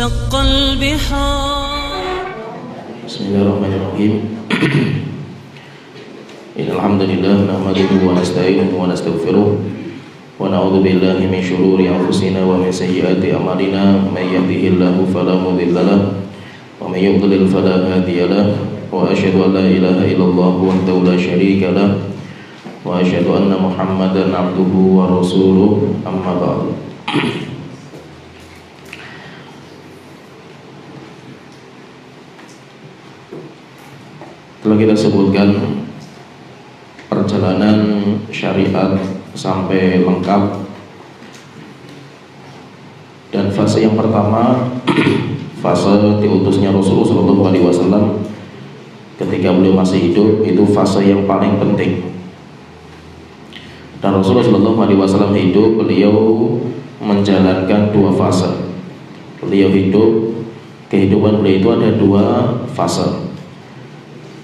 وشق البحار. بسم الله الرحمن الرحيم. إن الحمد لله نحمده ونستعينه ونستغفره ونعوذ بالله من شرور أنفسنا ومن سيئات أعمالنا من يهده الله فلا مضل له ومن يضلل فلا هادي له وأشهد أن لا إله إلا الله وحده لا شريك له وأشهد أن محمدا عبده ورسوله أما بعد. Telah kita sebutkan perjalanan syariat sampai lengkap, dan fase yang pertama fase diutusnya Rasulullah SAW ketika beliau masih hidup, itu fase yang paling penting. Dan Rasulullah SAW hidup, beliau menjalankan dua fase. Beliau hidup, kehidupan beliau itu ada dua fase.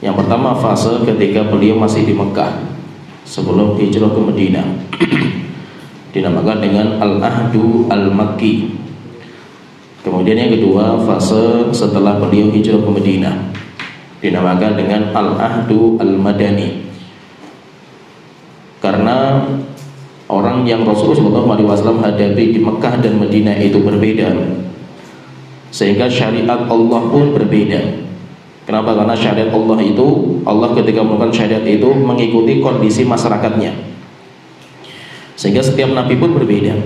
Yang pertama fase ketika beliau masih di Mekah sebelum hijrah ke Madinah, dinamakan dengan Al-Ahdu Al-Makki. Kemudian yang kedua fase setelah beliau hijrah ke Madinah, dinamakan dengan Al-Ahdu Al-Madani. Karena orang yang Rasulullah SAW hadapi di Mekah dan Madinah itu berbeda, sehingga syariat Allah pun berbeda. Kenapa? Karena syariat Allah itu, Allah ketika melakukan syariat itu mengikuti kondisi masyarakatnya, sehingga setiap nabi pun berbeda.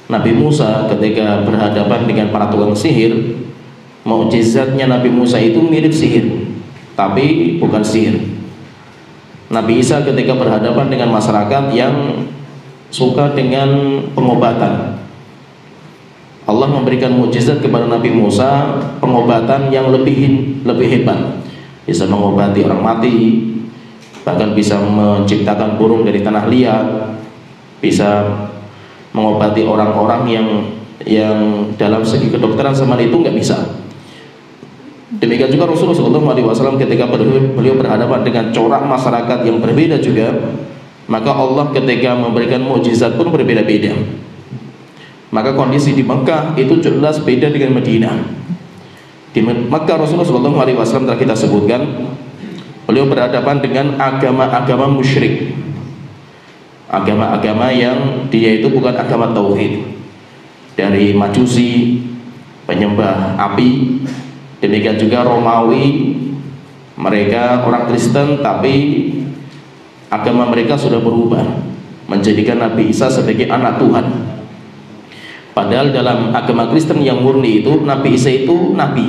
Nabi Musa ketika berhadapan dengan para tukang sihir, mukjizatnya Nabi Musa itu mirip sihir, tapi bukan sihir. Nabi Isa ketika berhadapan dengan masyarakat yang suka dengan pengobatan, Allah memberikan mukjizat kepada Nabi Musa, pengobatan yang lebih hebat, bisa mengobati orang mati, bahkan bisa menciptakan burung dari tanah liat, bisa mengobati orang-orang yang dalam segi kedokteran zaman itu nggak bisa. Demikian juga Rasulullah SAW ketika beliau berhadapan dengan corak masyarakat yang berbeda juga, maka Allah ketika memberikan mukjizat pun berbeda-beda. Maka kondisi di Mekah itu jelas beda dengan Madinah. Di Mekah Rasulullah SAW telah kita sebutkan, beliau berhadapan dengan agama-agama musyrik, agama-agama yang dia itu bukan agama tauhid, dari Majusi, penyembah api, demikian juga Romawi, mereka orang Kristen, tapi agama mereka sudah berubah menjadikan Nabi Isa sebagai anak Tuhan. Padahal dalam agama Kristen yang murni itu Nabi Isa itu nabi.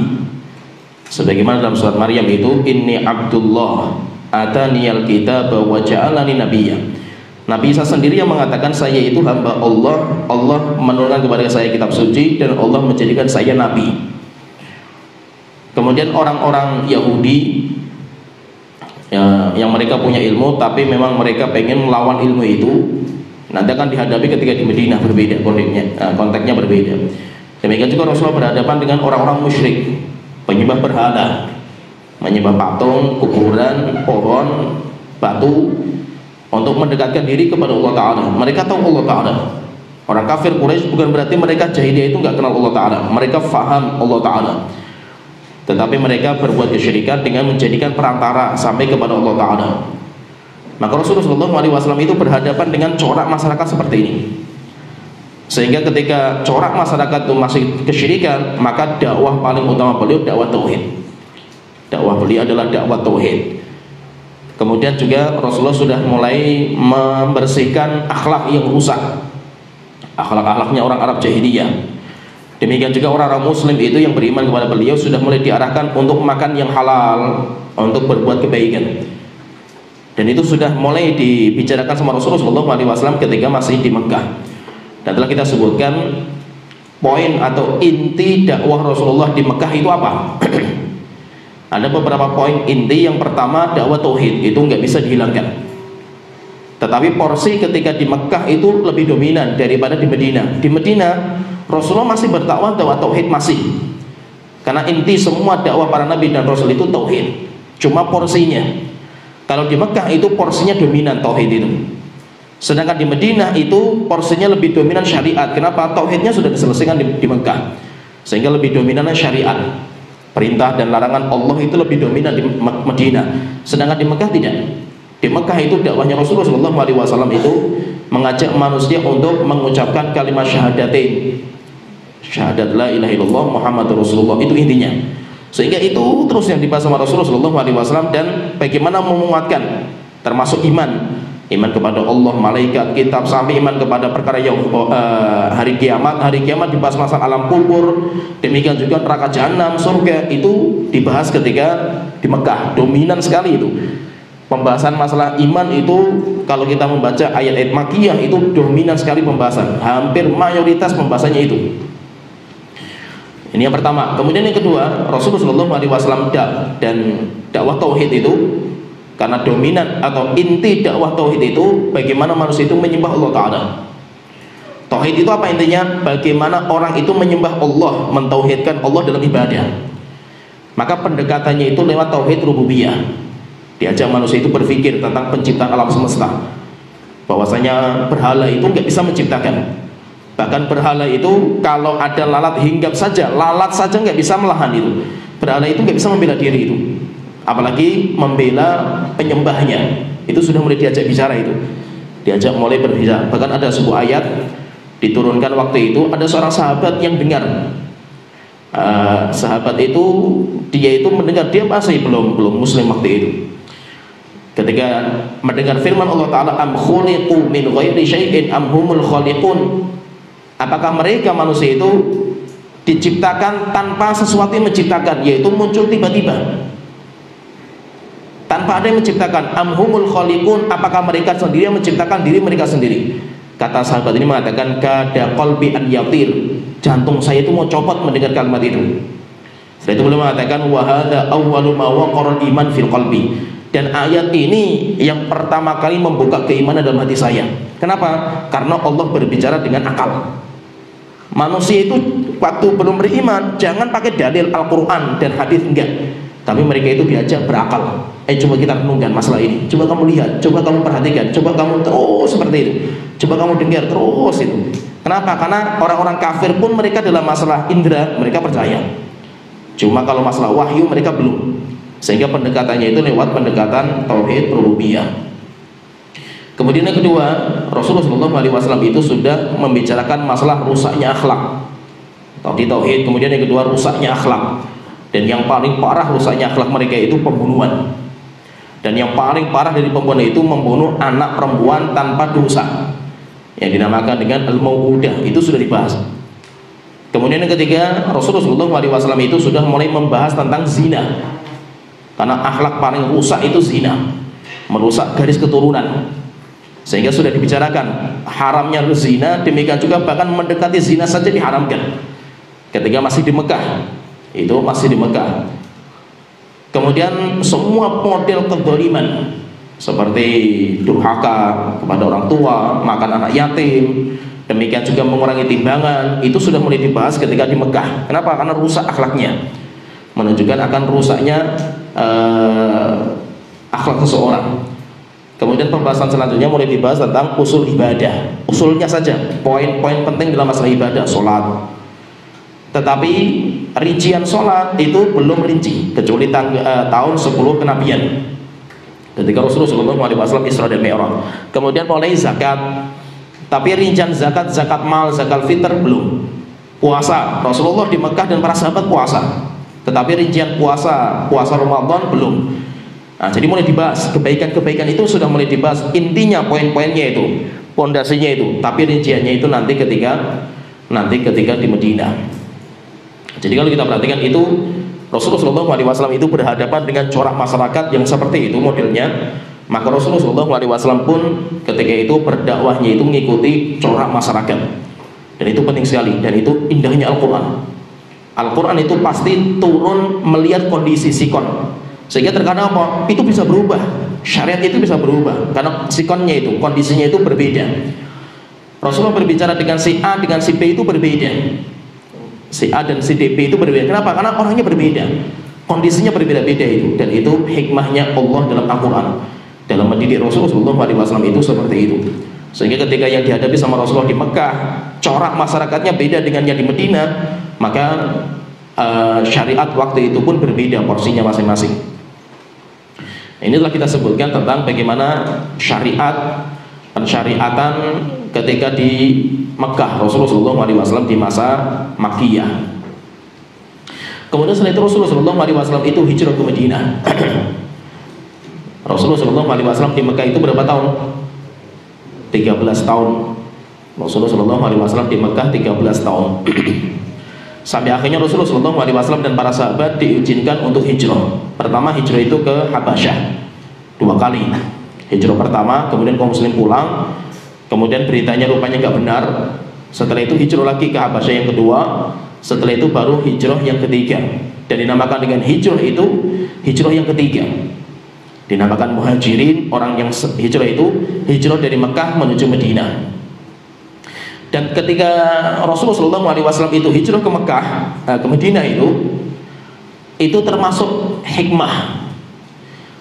Sebagaimana dalam surat Maryam itu, Inni Abdullah ataniyal kitab wa ja'alani nabiyya. Nabi Isa sendiri yang mengatakan, saya itu hamba Allah, Allah menurunkan kepada saya kitab suci dan Allah menjadikan saya nabi. Kemudian orang-orang Yahudi yang mereka punya ilmu, tapi memang mereka pengen melawan ilmu itu, nanti akan dihadapi ketika di Madinah, berbeda konteksnya berbeda. Demikian juga Rasulullah berhadapan dengan orang-orang musyrik, penyembah berhala, menyembah patung, kuburan, pohon, batu, untuk mendekatkan diri kepada Allah Ta'ala. Mereka tahu Allah Ta'ala. Orang kafir Quraisy bukan berarti mereka jahiliyah itu nggak kenal Allah Ta'ala. Mereka faham Allah Ta'ala, tetapi mereka berbuat kesyirikan dengan menjadikan perantara sampai kepada Allah Ta'ala. Maka Rasulullah SAW itu berhadapan dengan corak masyarakat seperti ini, sehingga ketika corak masyarakat itu masih kesyirikan, maka dakwah paling utama beliau dakwah tauhid. Dakwah beliau adalah dakwah tauhid. Kemudian juga Rasulullah sudah mulai membersihkan akhlak yang rusak, akhlak-akhlaknya orang Arab jahiliyah. Demikian juga orang-orang Muslim itu yang beriman kepada beliau sudah mulai diarahkan untuk makan yang halal, untuk berbuat kebaikan. Dan itu sudah mulai dibicarakan sama Rasulullah SAW ketika masih di Mekah. Dan telah kita sebutkan poin atau inti dakwah Rasulullah di Mekah itu apa? Ada beberapa poin inti. Yang pertama, dakwah tauhid itu nggak bisa dihilangkan. Tetapi porsi ketika di Mekah itu lebih dominan daripada di Madinah. Di Madinah Rasulullah masih berdakwah dakwah tauhid masih, karena inti semua dakwah para nabi dan rasul itu tauhid. Cuma porsinya, kalau di Mekah itu porsinya dominan tauhid itu, sedangkan di Madinah itu porsinya lebih dominan syariat. Kenapa? Tauhidnya sudah diselesaikan di Mekah. sehingga lebih dominan syariat. Perintah dan larangan Allah itu lebih dominan di Madinah, sedangkan di Mekah tidak. Di Mekah itu dakwahnya Rasulullah SAW itu mengajak manusia untuk mengucapkan kalimat syahadatain, syahadat la ilaha illallah Muhammadur Rasulullah, itu intinya. Sehingga itu terus yang dibahas sama Rasulullah SAW, dan bagaimana menguatkan termasuk iman kepada Allah, malaikat, kitab, sampai iman kepada perkara yang hari kiamat. Hari kiamat dibahas masalah alam kubur, demikian juga neraka jahanam, surga, itu dibahas ketika di Mekah. Dominan sekali itu pembahasan masalah iman itu. Kalau kita membaca ayat-ayat Makkiyah itu dominan sekali pembahasan, hampir mayoritas pembahasannya itu. Ini yang pertama. Kemudian yang kedua, Rasulullah SAW dan dakwah tauhid itu, karena dominan atau inti dakwah tauhid itu bagaimana manusia itu menyembah Allah Ta'ala. Tauhid itu apa intinya? Bagaimana orang itu menyembah Allah, mentauhidkan Allah dalam ibadah. Maka pendekatannya itu lewat tauhid rububiyah. Diajak manusia itu berpikir tentang penciptaan alam semesta, bahwasanya berhala itu nggak bisa menciptakan. Bahkan berhala itu kalau ada lalat hinggap saja, lalat saja nggak bisa melahan itu. Berhala itu nggak bisa membela diri itu, apalagi membela penyembahnya. Itu sudah mulai diajak bicara itu, diajak mulai berbicara. Bahkan ada sebuah ayat diturunkan waktu itu, ada seorang sahabat yang dengar. Sahabat itu dia itu mendengar, dia masih belum muslim waktu itu. Ketika mendengar firman Allah Ta'ala, am khuliqu min ghairi syai'in am humul khaliqun, apakah mereka manusia itu diciptakan tanpa sesuatu yang menciptakan, yaitu muncul tiba-tiba tanpa ada yang menciptakan. Amhumul khaliqun, apakah mereka sendiri yang menciptakan diri mereka sendiri? Kata sahabat ini mengatakan, kada qalbi an yatir, jantung saya itu mau copot mendengar kalimat itu. Setelah itu beliau mengatakan, wa hadza awwalu ma waqara iman fil qalbi, dan ayat ini yang pertama kali membuka keimanan dalam hati saya. Kenapa? Karena Allah berbicara dengan akal. Manusia itu waktu belum beriman jangan pakai dalil Al-Quran dan hadis, enggak, tapi mereka itu diajak berakal. Coba kita renungkan masalah ini, coba kamu lihat, coba kamu perhatikan, coba kamu terus seperti itu, coba kamu dengar terus itu. Kenapa? Karena orang-orang kafir pun mereka dalam masalah indera mereka percaya, cuma kalau masalah wahyu mereka belum. Sehingga pendekatannya itu lewat pendekatan tauhid rububiyah. Kemudian yang kedua, Rasulullah SAW itu sudah membicarakan masalah rusaknya akhlak. Di tauhid, kemudian yang kedua rusaknya akhlak. Dan yang paling parah rusaknya akhlak mereka itu pembunuhan. Dan yang paling parah dari pembunuhan itu membunuh anak perempuan tanpa dosa, yang dinamakan dengan al-mau'udah, itu sudah dibahas. Kemudian yang ketiga, Rasulullah SAW itu sudah mulai membahas tentang zina. Karena akhlak paling rusak itu zina, merusak garis keturunan. Sehingga sudah dibicarakan haramnya zina, demikian juga bahkan mendekati zina saja diharamkan ketika masih di Mekah. Itu masih di Mekah. Kemudian semua model kezaliman seperti durhaka kepada orang tua, makan anak yatim, demikian juga mengurangi timbangan, itu sudah mulai dibahas ketika di Mekah. Kenapa? Karena rusak akhlaknya, menunjukkan akan rusaknya akhlak seseorang. Kemudian pembahasan selanjutnya mulai dibahas tentang usul ibadah, usulnya saja, poin-poin penting dalam masalah ibadah, sholat. Tetapi rincian sholat itu belum rinci, kecuali tahun 10 kenabian, ketika Rasulullah SAW Isra dan Mi'raj. Kemudian mulai zakat, tapi rincian zakat mal, zakat fitr belum. Puasa, Rasulullah di Mekah dan para sahabat puasa, tetapi rincian puasa Ramadan belum. Nah, jadi mulai dibahas kebaikan-kebaikan itu sudah mulai dibahas, intinya poin-poinnya itu, pondasinya itu, tapi rinciannya itu nanti ketika di Madinah. Jadi kalau kita perhatikan itu, Rasulullah SAW itu berhadapan dengan corak masyarakat yang seperti itu modelnya. Maka Rasulullah SAW pun ketika itu berdakwahnya itu mengikuti corak masyarakat, dan itu penting sekali. Dan itu indahnya Al-Quran. Al-Quran itu pasti turun melihat kondisi sikon, sehingga terkadang apa? Itu bisa berubah, syariat itu bisa berubah karena sikonnya itu, kondisinya itu berbeda. Rasulullah berbicara dengan si A dengan si B itu berbeda, si A dan si B itu berbeda. Kenapa? Karena orangnya berbeda, kondisinya berbeda-beda itu. Dan itu hikmahnya Allah dalam Al-Quran, dalam mendidik Rasulullah SAW itu seperti itu. Sehingga ketika yang dihadapi sama Rasulullah di Mekah, corak masyarakatnya beda dengan yang di Madinah, maka syariat waktu itu pun berbeda porsinya masing-masing. Ini telah kita sebutkan tentang bagaimana syariat pensyariatan ketika di Mekah Rasulullah SAW di masa Makkiyah. Kemudian setelah itu Rasulullah SAW itu hijrah ke Madinah. Rasulullah SAW di Mekah itu berapa tahun? 13 tahun. Rasulullah SAW di Mekah 13 tahun. Sampai akhirnya Rasulullah SAW dan para sahabat diizinkan untuk hijrah. Pertama hijrah itu ke Habasyah 2 kali. Hijrah pertama, kemudian kaum muslim pulang, kemudian beritanya rupanya nggak benar. Setelah itu hijrah lagi ke Habasyah yang kedua. Setelah itu baru hijrah yang ketiga. Dan dinamakan dengan hijrah itu hijrah yang ketiga. Dinamakan muhajirin, orang yang hijrah itu hijrah dari Mekah menuju Madinah. Dan ketika Rasulullah SAW itu hijrah ke Mekah, ke Madinah itu termasuk hikmah.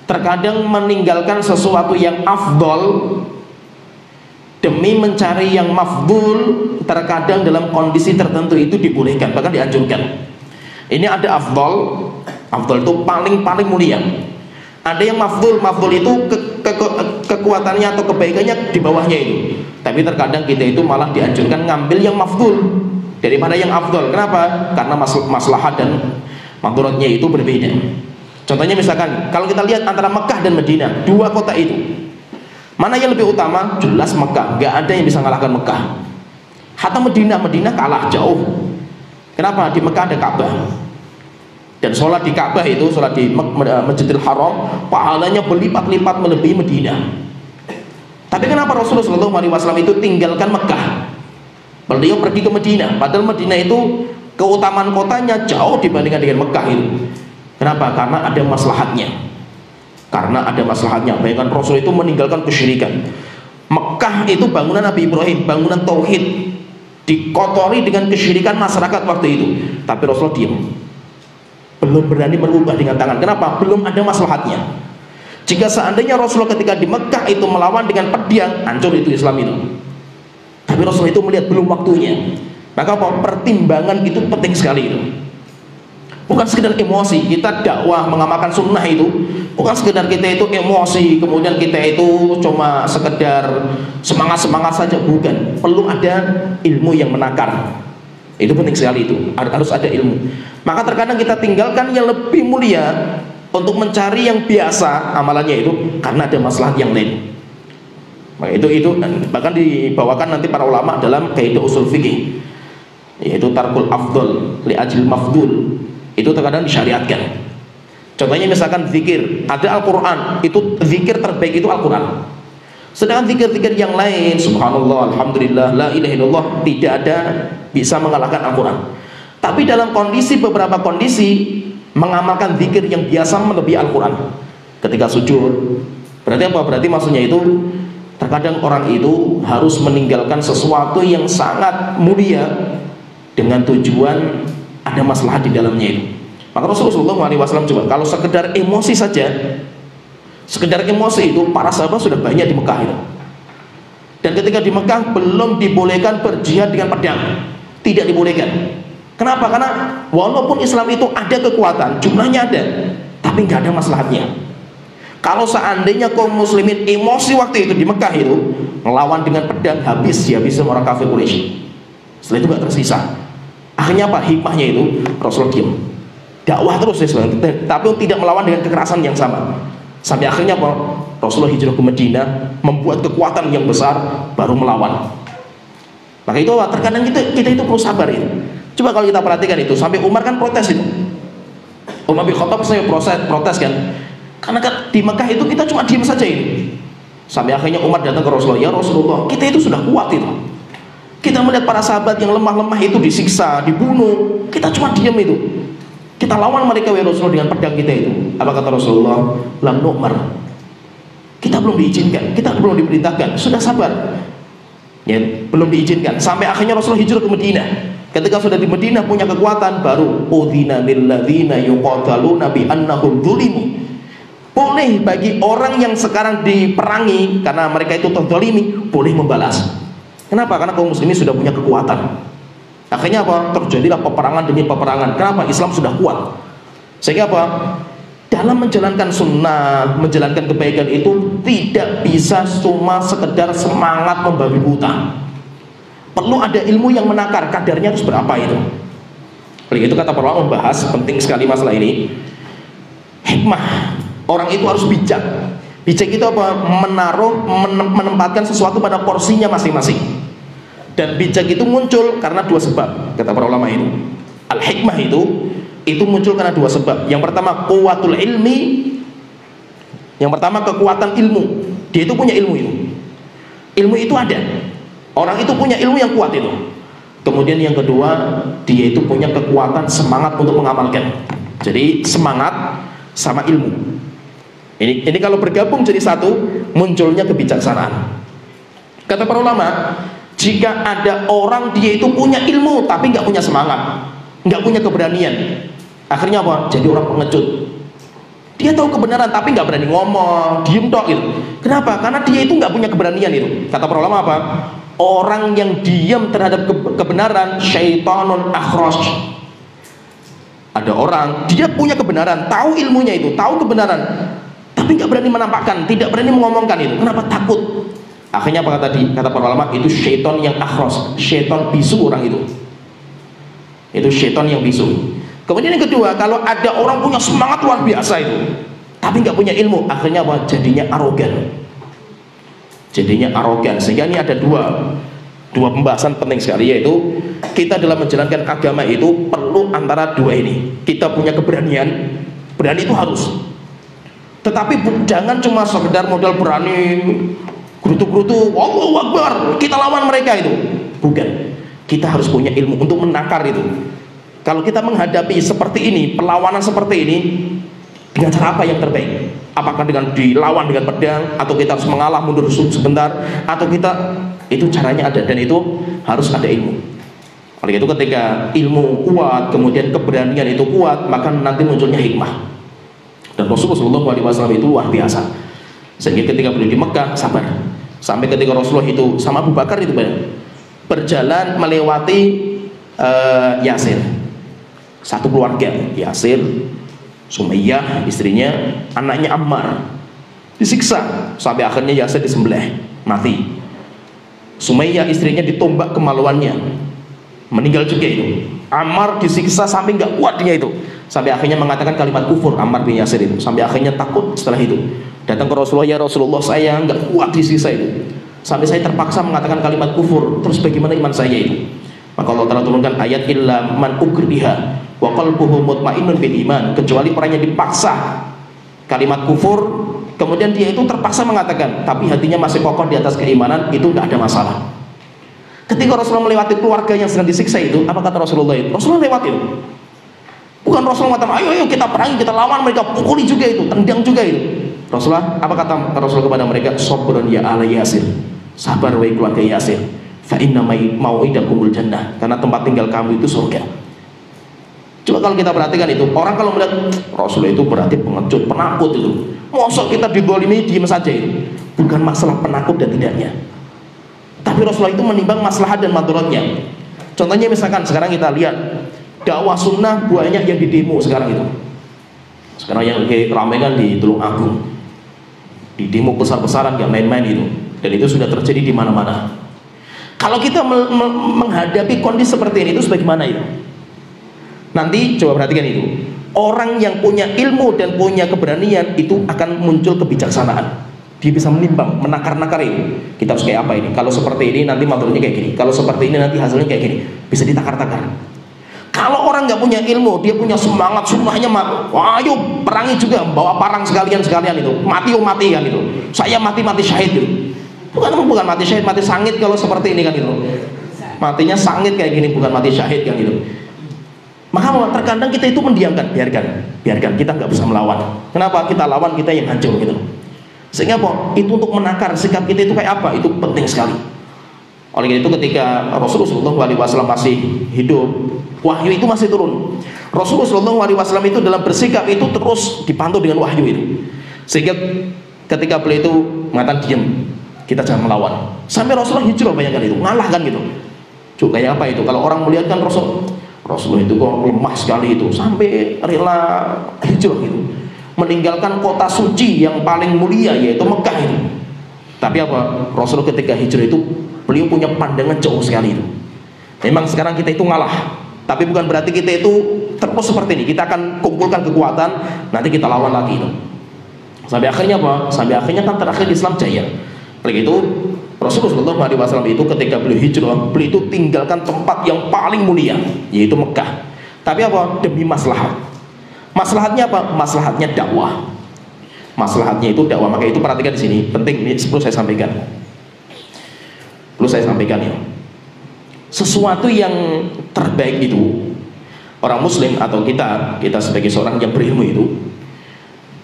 Terkadang meninggalkan sesuatu yang afdol demi mencari yang mafdul, terkadang dalam kondisi tertentu itu dibolehkan, bahkan dianjurkan. Ini ada afdol itu paling mulia. Ada yang mafdul itu kekuatannya atau kebaikannya di bawahnya itu. Tapi terkadang kita itu malah dianjurkan ngambil yang mafdul daripada yang afdol. Kenapa? Karena maslahat dan madharatnya itu berbeda. Contohnya misalkan kalau kita lihat antara Mekah dan Madinah, 2 kota itu, mana yang lebih utama? Jelas Mekah, nggak ada yang bisa mengalahkan Mekah. Hatta Madinah kalah jauh. Kenapa? Di Mekah ada Ka'bah. Dan sholat di Ka'bah itu, sholat di Masjidil Haram, pahalanya berlipat-lipat melebihi Madinah. Tapi kenapa Rasulullah SAW itu tinggalkan Mekah? Beliau pergi ke Madinah. Padahal Madinah itu keutamaan kotanya jauh dibandingkan dengan Mekah itu. Kenapa? Karena ada maslahatnya. Bayangkan Rasul itu meninggalkan kesyirikan. Mekah itu bangunan Nabi Ibrahim, bangunan tauhid, dikotori dengan kesyirikan masyarakat waktu itu. Tapi Rasul diam. Belum berani merubah dengan tangan. Kenapa? Belum ada maslahatnya. Jika seandainya Rasulullah ketika di Mekah itu melawan dengan pedang, hancur itu Islam itu. Tapi Rasulullah itu melihat belum waktunya. Maka pertimbangan itu penting sekali itu. Bukan sekedar emosi, kita dakwah mengamalkan sunnah itu bukan sekedar kita itu emosi, kemudian kita itu cuma sekedar semangat saja, bukan. Perlu ada ilmu yang menakar. Itu penting sekali itu, harus ada ilmu. Maka terkadang kita tinggalkan yang lebih mulia untuk mencari yang biasa amalannya itu karena ada masalah yang lain. Maka itu bahkan dibawakan nanti para ulama dalam kaidah usul fikih, yaitu tarkul afdol li ajil mafdul. Itu terkadang disyariatkan. Contohnya misalkan zikir, ada Al-Quran, itu zikir terbaik itu Al-Quran. Sedangkan zikir-zikir yang lain, subhanallah, alhamdulillah, la ilaha illallah, tidak ada bisa mengalahkan Al-Quran. Tapi dalam beberapa kondisi mengamalkan zikir yang biasa melebihi Al-Quran. Ketika sujud, berarti apa? Berarti maksudnya itu terkadang orang itu harus meninggalkan sesuatu yang sangat mulia dengan tujuan ada maslahat di dalamnya itu. Maka Rasulullah SAW coba, kalau sekedar emosi saja, sekedar emosi itu para sahabat sudah banyak di Mekah itu. Dan ketika di Mekah belum dibolehkan berjihad dengan pedang, tidak dibolehkan. Kenapa? Karena walaupun Islam itu ada kekuatan, jumlahnya ada, tapi nggak ada maslahatnya. Kalau seandainya kaum muslimin emosi waktu itu di Mekah itu melawan dengan pedang, habis sama orang kafir Quraisy. Setelah itu nggak tersisa. Akhirnya apa? Hikmahnya itu Rasulullah diam, dakwah terus tapi tidak melawan dengan kekerasan yang sama. Sampai akhirnya apa? Rasulullah hijrah ke Madinah, membuat kekuatan yang besar, baru melawan. Maka itu terkadang kita itu perlu sabar ya. Coba kalau kita perhatikan itu, sampai Umar kan protes itu. Umar bin Khattab saya protes kan, karena kan di Mekah itu kita cuma diam saja ini. Sampai akhirnya Umar datang ke Rasulullah, ya Rasulullah, kita itu sudah kuat itu. Kita melihat para sahabat yang lemah-lemah itu disiksa, dibunuh, kita cuma diam itu. Kita lawan mereka ya Rasulullah dengan pedang kita itu. Apa kata Rasulullah? Lam nu'mar. Kita belum diizinkan, kita belum diperintahkan, sudah sabar. Ya, belum diizinkan. Sampai akhirnya Rasulullah hijrah ke Madinah. Ketika sudah di Madinah punya kekuatan, baru udzina lil ladzina yuqataluna bi annahum dzulimu. Boleh bagi orang yang sekarang diperangi karena mereka itu terzalimi, boleh membalas. Kenapa? Karena kaum muslimin sudah punya kekuatan. Akhirnya apa? Terjadilah peperangan demi peperangan. Kenapa? Islam sudah kuat. Sehingga apa? Dalam menjalankan sunnah, menjalankan kebaikan itu tidak bisa cuma sekedar semangat membabi buta. Perlu ada ilmu yang menakar, kadarnya harus berapa itu. Oleh itu kata para ulama membahas penting sekali masalah ini. Hikmah, orang itu harus bijak. Bijak itu apa? Menempatkan sesuatu pada porsinya masing-masing. Dan bijak itu muncul karena dua sebab, kata para ulama itu. Al-hikmah itu muncul karena dua sebab. Yang pertama quwwatul ilmi. Yang pertama kekuatan ilmu. Dia itu punya ilmu itu. Ilmu itu ada. Orang itu punya ilmu yang kuat itu. Kemudian yang kedua, dia itu punya kekuatan semangat untuk mengamalkan. Jadi semangat sama ilmu. Ini kalau bergabung jadi satu, munculnya kebijaksanaan. Kata para ulama, jika ada orang dia itu punya ilmu tapi nggak punya semangat, nggak punya keberanian, akhirnya apa? Jadi orang pengecut. Dia tahu kebenaran tapi nggak berani ngomong, diem tok gitu. Kenapa? Karena dia itu nggak punya keberanian itu. Kata para ulama apa? Orang yang diam terhadap kebenaran, syaitanun akhras. Ada orang dia punya kebenaran, tahu ilmunya itu, tahu kebenaran, tapi nggak berani menampakkan, tidak berani mengomongkan itu. Kenapa? Takut. Akhirnya apa kata para ulama? Itu syaitan yang akhras, syaitan bisu orang itu. Itu syaitan yang bisu. Kemudian yang kedua, kalau ada orang punya semangat luar biasa itu, tapi nggak punya ilmu, akhirnya apa? Jadinya arogan. Jadinya arogan. Sehingga ini ada dua pembahasan penting sekali, yaitu kita dalam menjalankan agama itu perlu antara dua ini. Kita punya keberanian, berani itu harus. Tetapi jangan cuma sekedar modal berani, gerutu-gerutu, Allahu Akbar, kita lawan mereka itu. Bukan. Kita harus punya ilmu untuk menakar itu. Kalau kita menghadapi seperti ini, perlawanan seperti ini, dengan cara apa yang terbaik? Apakah dengan dilawan dengan pedang, atau kita harus mengalah mundur sebentar, atau kita, itu caranya ada, dan itu harus ada ilmu. Oleh itu ketika ilmu kuat, kemudian keberanian itu kuat, maka nanti munculnya hikmah. Dan Rasulullah SAW itu luar biasa. Sehingga ketika beliau di Mekah sabar, sampai ketika Rasulullah itu sama Abu Bakar itu berjalan melewati Yasir, satu keluarga, Yasir, Sumayyah istrinya, anaknya Ammar, disiksa sampai akhirnya Yasir disembelih mati. Sumayyah istrinya ditombak kemaluannya, meninggal juga itu. Ammar disiksa sampai nggak kuat dia itu, sampai akhirnya mengatakan kalimat kufur. Ammar bin Yasir itu sampai akhirnya takut. Setelah itu datang ke Rasulullah, ya Rasulullah, saya nggak kuat disiksa itu, sampai saya terpaksa mengatakan kalimat kufur. Terus bagaimana iman saya itu? Maka Allah Ta'ala turunkan ayat, illa man ukriha wa qalbuhu mutmainnun bil iman, kecuali orang yang dipaksa kalimat kufur, kemudian dia itu terpaksa mengatakan tapi hatinya masih kokoh di atas keimanan, itu nggak ada masalah. Ketika Rasulullah melewati keluarga yang sedang disiksa itu, apa kata Rasulullah itu? Rasulullah lewat itu. Bukan Rasulullah mengatakan ayo kita perangi, kita lawan mereka, pukuli juga itu, tendang juga itu. Rasulullah, apa kata Rasul kepada mereka? Sabrun ya ala Yasir, sabar wahai keluarga Yasir, fa inna mau'idakumul jannah, karena tempat tinggal kamu itu surga. Coba kalau kita perhatikan itu, orang kalau melihat Rasulullah itu berarti pengecut, penakut itu. Mosok kita didolimi diem saja itu. Bukan masalah penakut dan tidaknya, tapi Rasulullah itu menimbang maslahat dan madaratnya. Contohnya misalkan sekarang kita lihat dakwah sunnah banyak yang didemo sekarang itu. Sekarang yang ramai kan di Tulung Agung, di demo besar-besaran, gak main-main itu, dan itu sudah terjadi di mana-mana. Kalau kita menghadapi kondisi seperti ini itu sebagaimana itu? Nanti coba perhatikan itu. Orang yang punya ilmu dan punya keberanian itu akan muncul kebijaksanaan. Dia bisa menimbang, menakar-nakar itu. Kita harus kayak apa ini? Kalau seperti ini nanti maturnya kayak gini. Kalau seperti ini nanti hasilnya kayak gini. Bisa ditakar-takar. Kalau orang nggak punya ilmu, dia punya semangat, sunnahnya, wah, ayo perangi juga, bawa parang sekalian itu. Mati mati kan itu. Saya mati syahid itu. Bukan mati syahid, mati sangit kalau seperti ini kan itu. Matinya sangit kayak gini, bukan mati syahid kan itu. Maka terkadang kita itu mendiamkan, biarkan kita nggak bisa melawan. Kenapa? Kita lawan kita yang hancur gitu. Sehingga apa? Itu untuk menakar sikap kita itu kayak apa? Itu penting sekali. Oleh itu ketika Rasulullah SAW masih hidup, wahyu itu masih turun. Rasulullah SAW itu dalam bersikap itu terus dipantau dengan wahyu itu. Sehingga ketika beliau itu mengatakan diam, kita jangan melawan. Sampai Rasulullah hijrah, bayangkan itu, ngalah kan gitu. Kayak apa itu? Kalau orang melihat kan Rasulullah itu kok lemah sekali itu, sampai rela hijrah gitu, meninggalkan kota suci yang paling mulia yaitu Mekah itu. Tapi apa? Rasulullah ketika hijrah itu beliau punya pandangan jauh sekali itu. Memang sekarang kita itu ngalah, tapi bukan berarti kita itu terus seperti ini. Kita akan kumpulkan kekuatan, nanti kita lawan lagi itu. Sampai akhirnya apa? Sampai akhirnya kan terakhir Islam jaya. Begitu Rasulullah SAW itu ketika beliau hijrah, beliau itu tinggalkan tempat yang paling mulia yaitu Mekah. Tapi apa? Demi maslahat. Maslahatnya apa? Maslahatnya dakwah. Maslahatnya itu dakwah. Maka itu perhatikan di sini, penting ini perlu saya sampaikan. Perlu saya sampaikan ya. Sesuatu yang terbaik itu orang muslim atau kita sebagai seorang yang berilmu itu,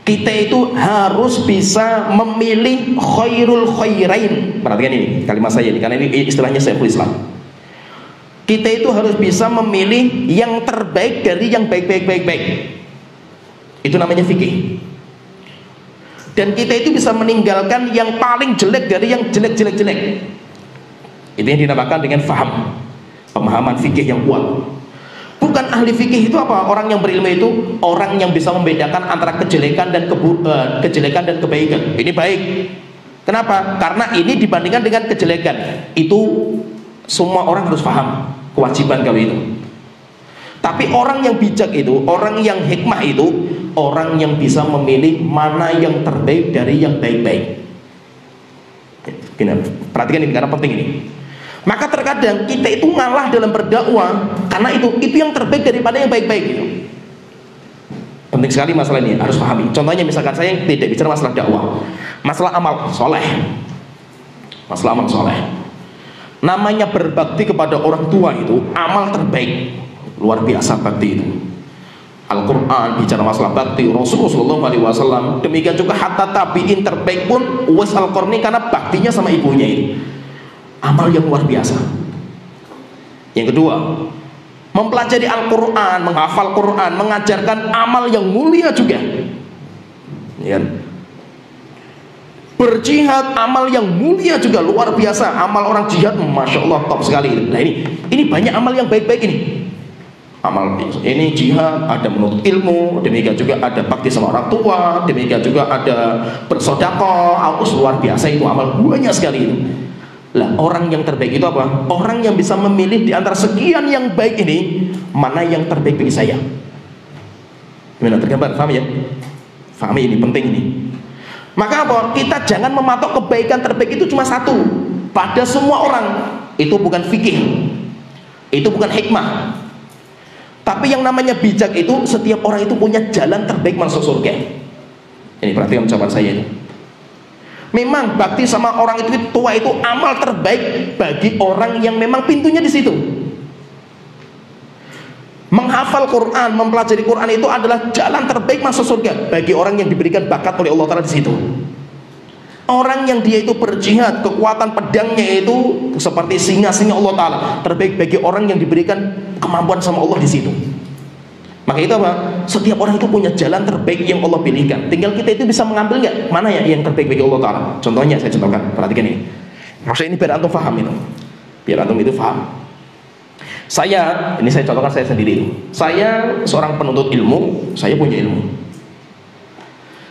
kita itu harus bisa memilih khairul khairain. Perhatikan ini kalimat saya ini, karena ini istilahnya Syekhul Islam. Kita itu harus bisa memilih yang terbaik dari yang baik-baik. Itu namanya fikih. Dan kita itu bisa meninggalkan yang paling jelek dari yang jelek-jelek. Itu yang dinamakan dengan faham, pemahaman fikih yang kuat. Bukan ahli fikih itu apa? Orang yang berilmu itu orang yang bisa membedakan antara kejelekan dan kebaikan. Ini baik. Kenapa? Karena ini dibandingkan dengan kejelekan. Itu semua orang harus paham, kewajiban kalau itu. Tapi orang yang bijak itu, orang yang hikmah itu, orang yang bisa memilih mana yang terbaik dari yang baik-baik. Perhatikan ini karena penting ini. Maka terkadang kita itu ngalah dalam berdakwah karena itu yang terbaik daripada yang baik-baik gitu. Penting sekali masalah ini, harus pahami. Contohnya misalkan saya tidak bicara masalah dakwah, masalah amal soleh. Masalah amal soleh. Namanya berbakti kepada orang tua itu amal terbaik, luar biasa bakti itu. Al-Quran bicara masalah bakti, Rasulullah SAW, demikian juga hatta tabi'in terbaik pun Uwais Al-Qarni karena baktinya sama ibunya ini. Amal yang luar biasa. Yang kedua, mempelajari Al-Quran, menghafal Quran, mengajarkan amal yang mulia juga. Ya. Berjihad, amal yang mulia juga luar biasa. Amal orang jihad, masya Allah, top sekali. Nah ini banyak amal yang baik-baik ini. Amal ini jihad, ada menuntut ilmu, demikian juga ada bakti sama orang tua, demikian juga ada bersedekah, luar biasa itu amal banyak sekali itu. Lah, orang yang terbaik itu apa? Orang yang bisa memilih di antara sekian yang baik ini, mana yang terbaik bagi saya. Gimana, tergambar? Paham ya? Paham ini, penting ini. Maka apa? Kita jangan mematok kebaikan terbaik itu cuma satu pada semua orang. Itu bukan fikih, itu bukan hikmah. Tapi yang namanya bijak itu, setiap orang itu punya jalan terbaik masuk surga. Ini perhatikan ucapan saya ini. Memang bakti sama orang itu tua itu amal terbaik bagi orang yang memang pintunya di situ. Menghafal Quran, mempelajari Quran itu adalah jalan terbaik masuk surga bagi orang yang diberikan bakat oleh Allah Ta'ala di situ. Orang yang dia itu berjihad, kekuatan pedangnya itu seperti singa-singa Allah Ta'ala, terbaik bagi orang yang diberikan kemampuan sama Allah di situ. Maka itu apa? Setiap orang itu punya jalan terbaik yang Allah pilihkan. Tinggal kita itu bisa mengambil nggak? Mana ya yang terbaik bagi Allah Ta'ala? Contohnya saya contohkan, perhatikan ini. Maksudnya ini biar antum paham itu. Biar antum itu paham. Ini saya contohkan saya sendiri. Saya seorang penuntut ilmu, saya punya ilmu.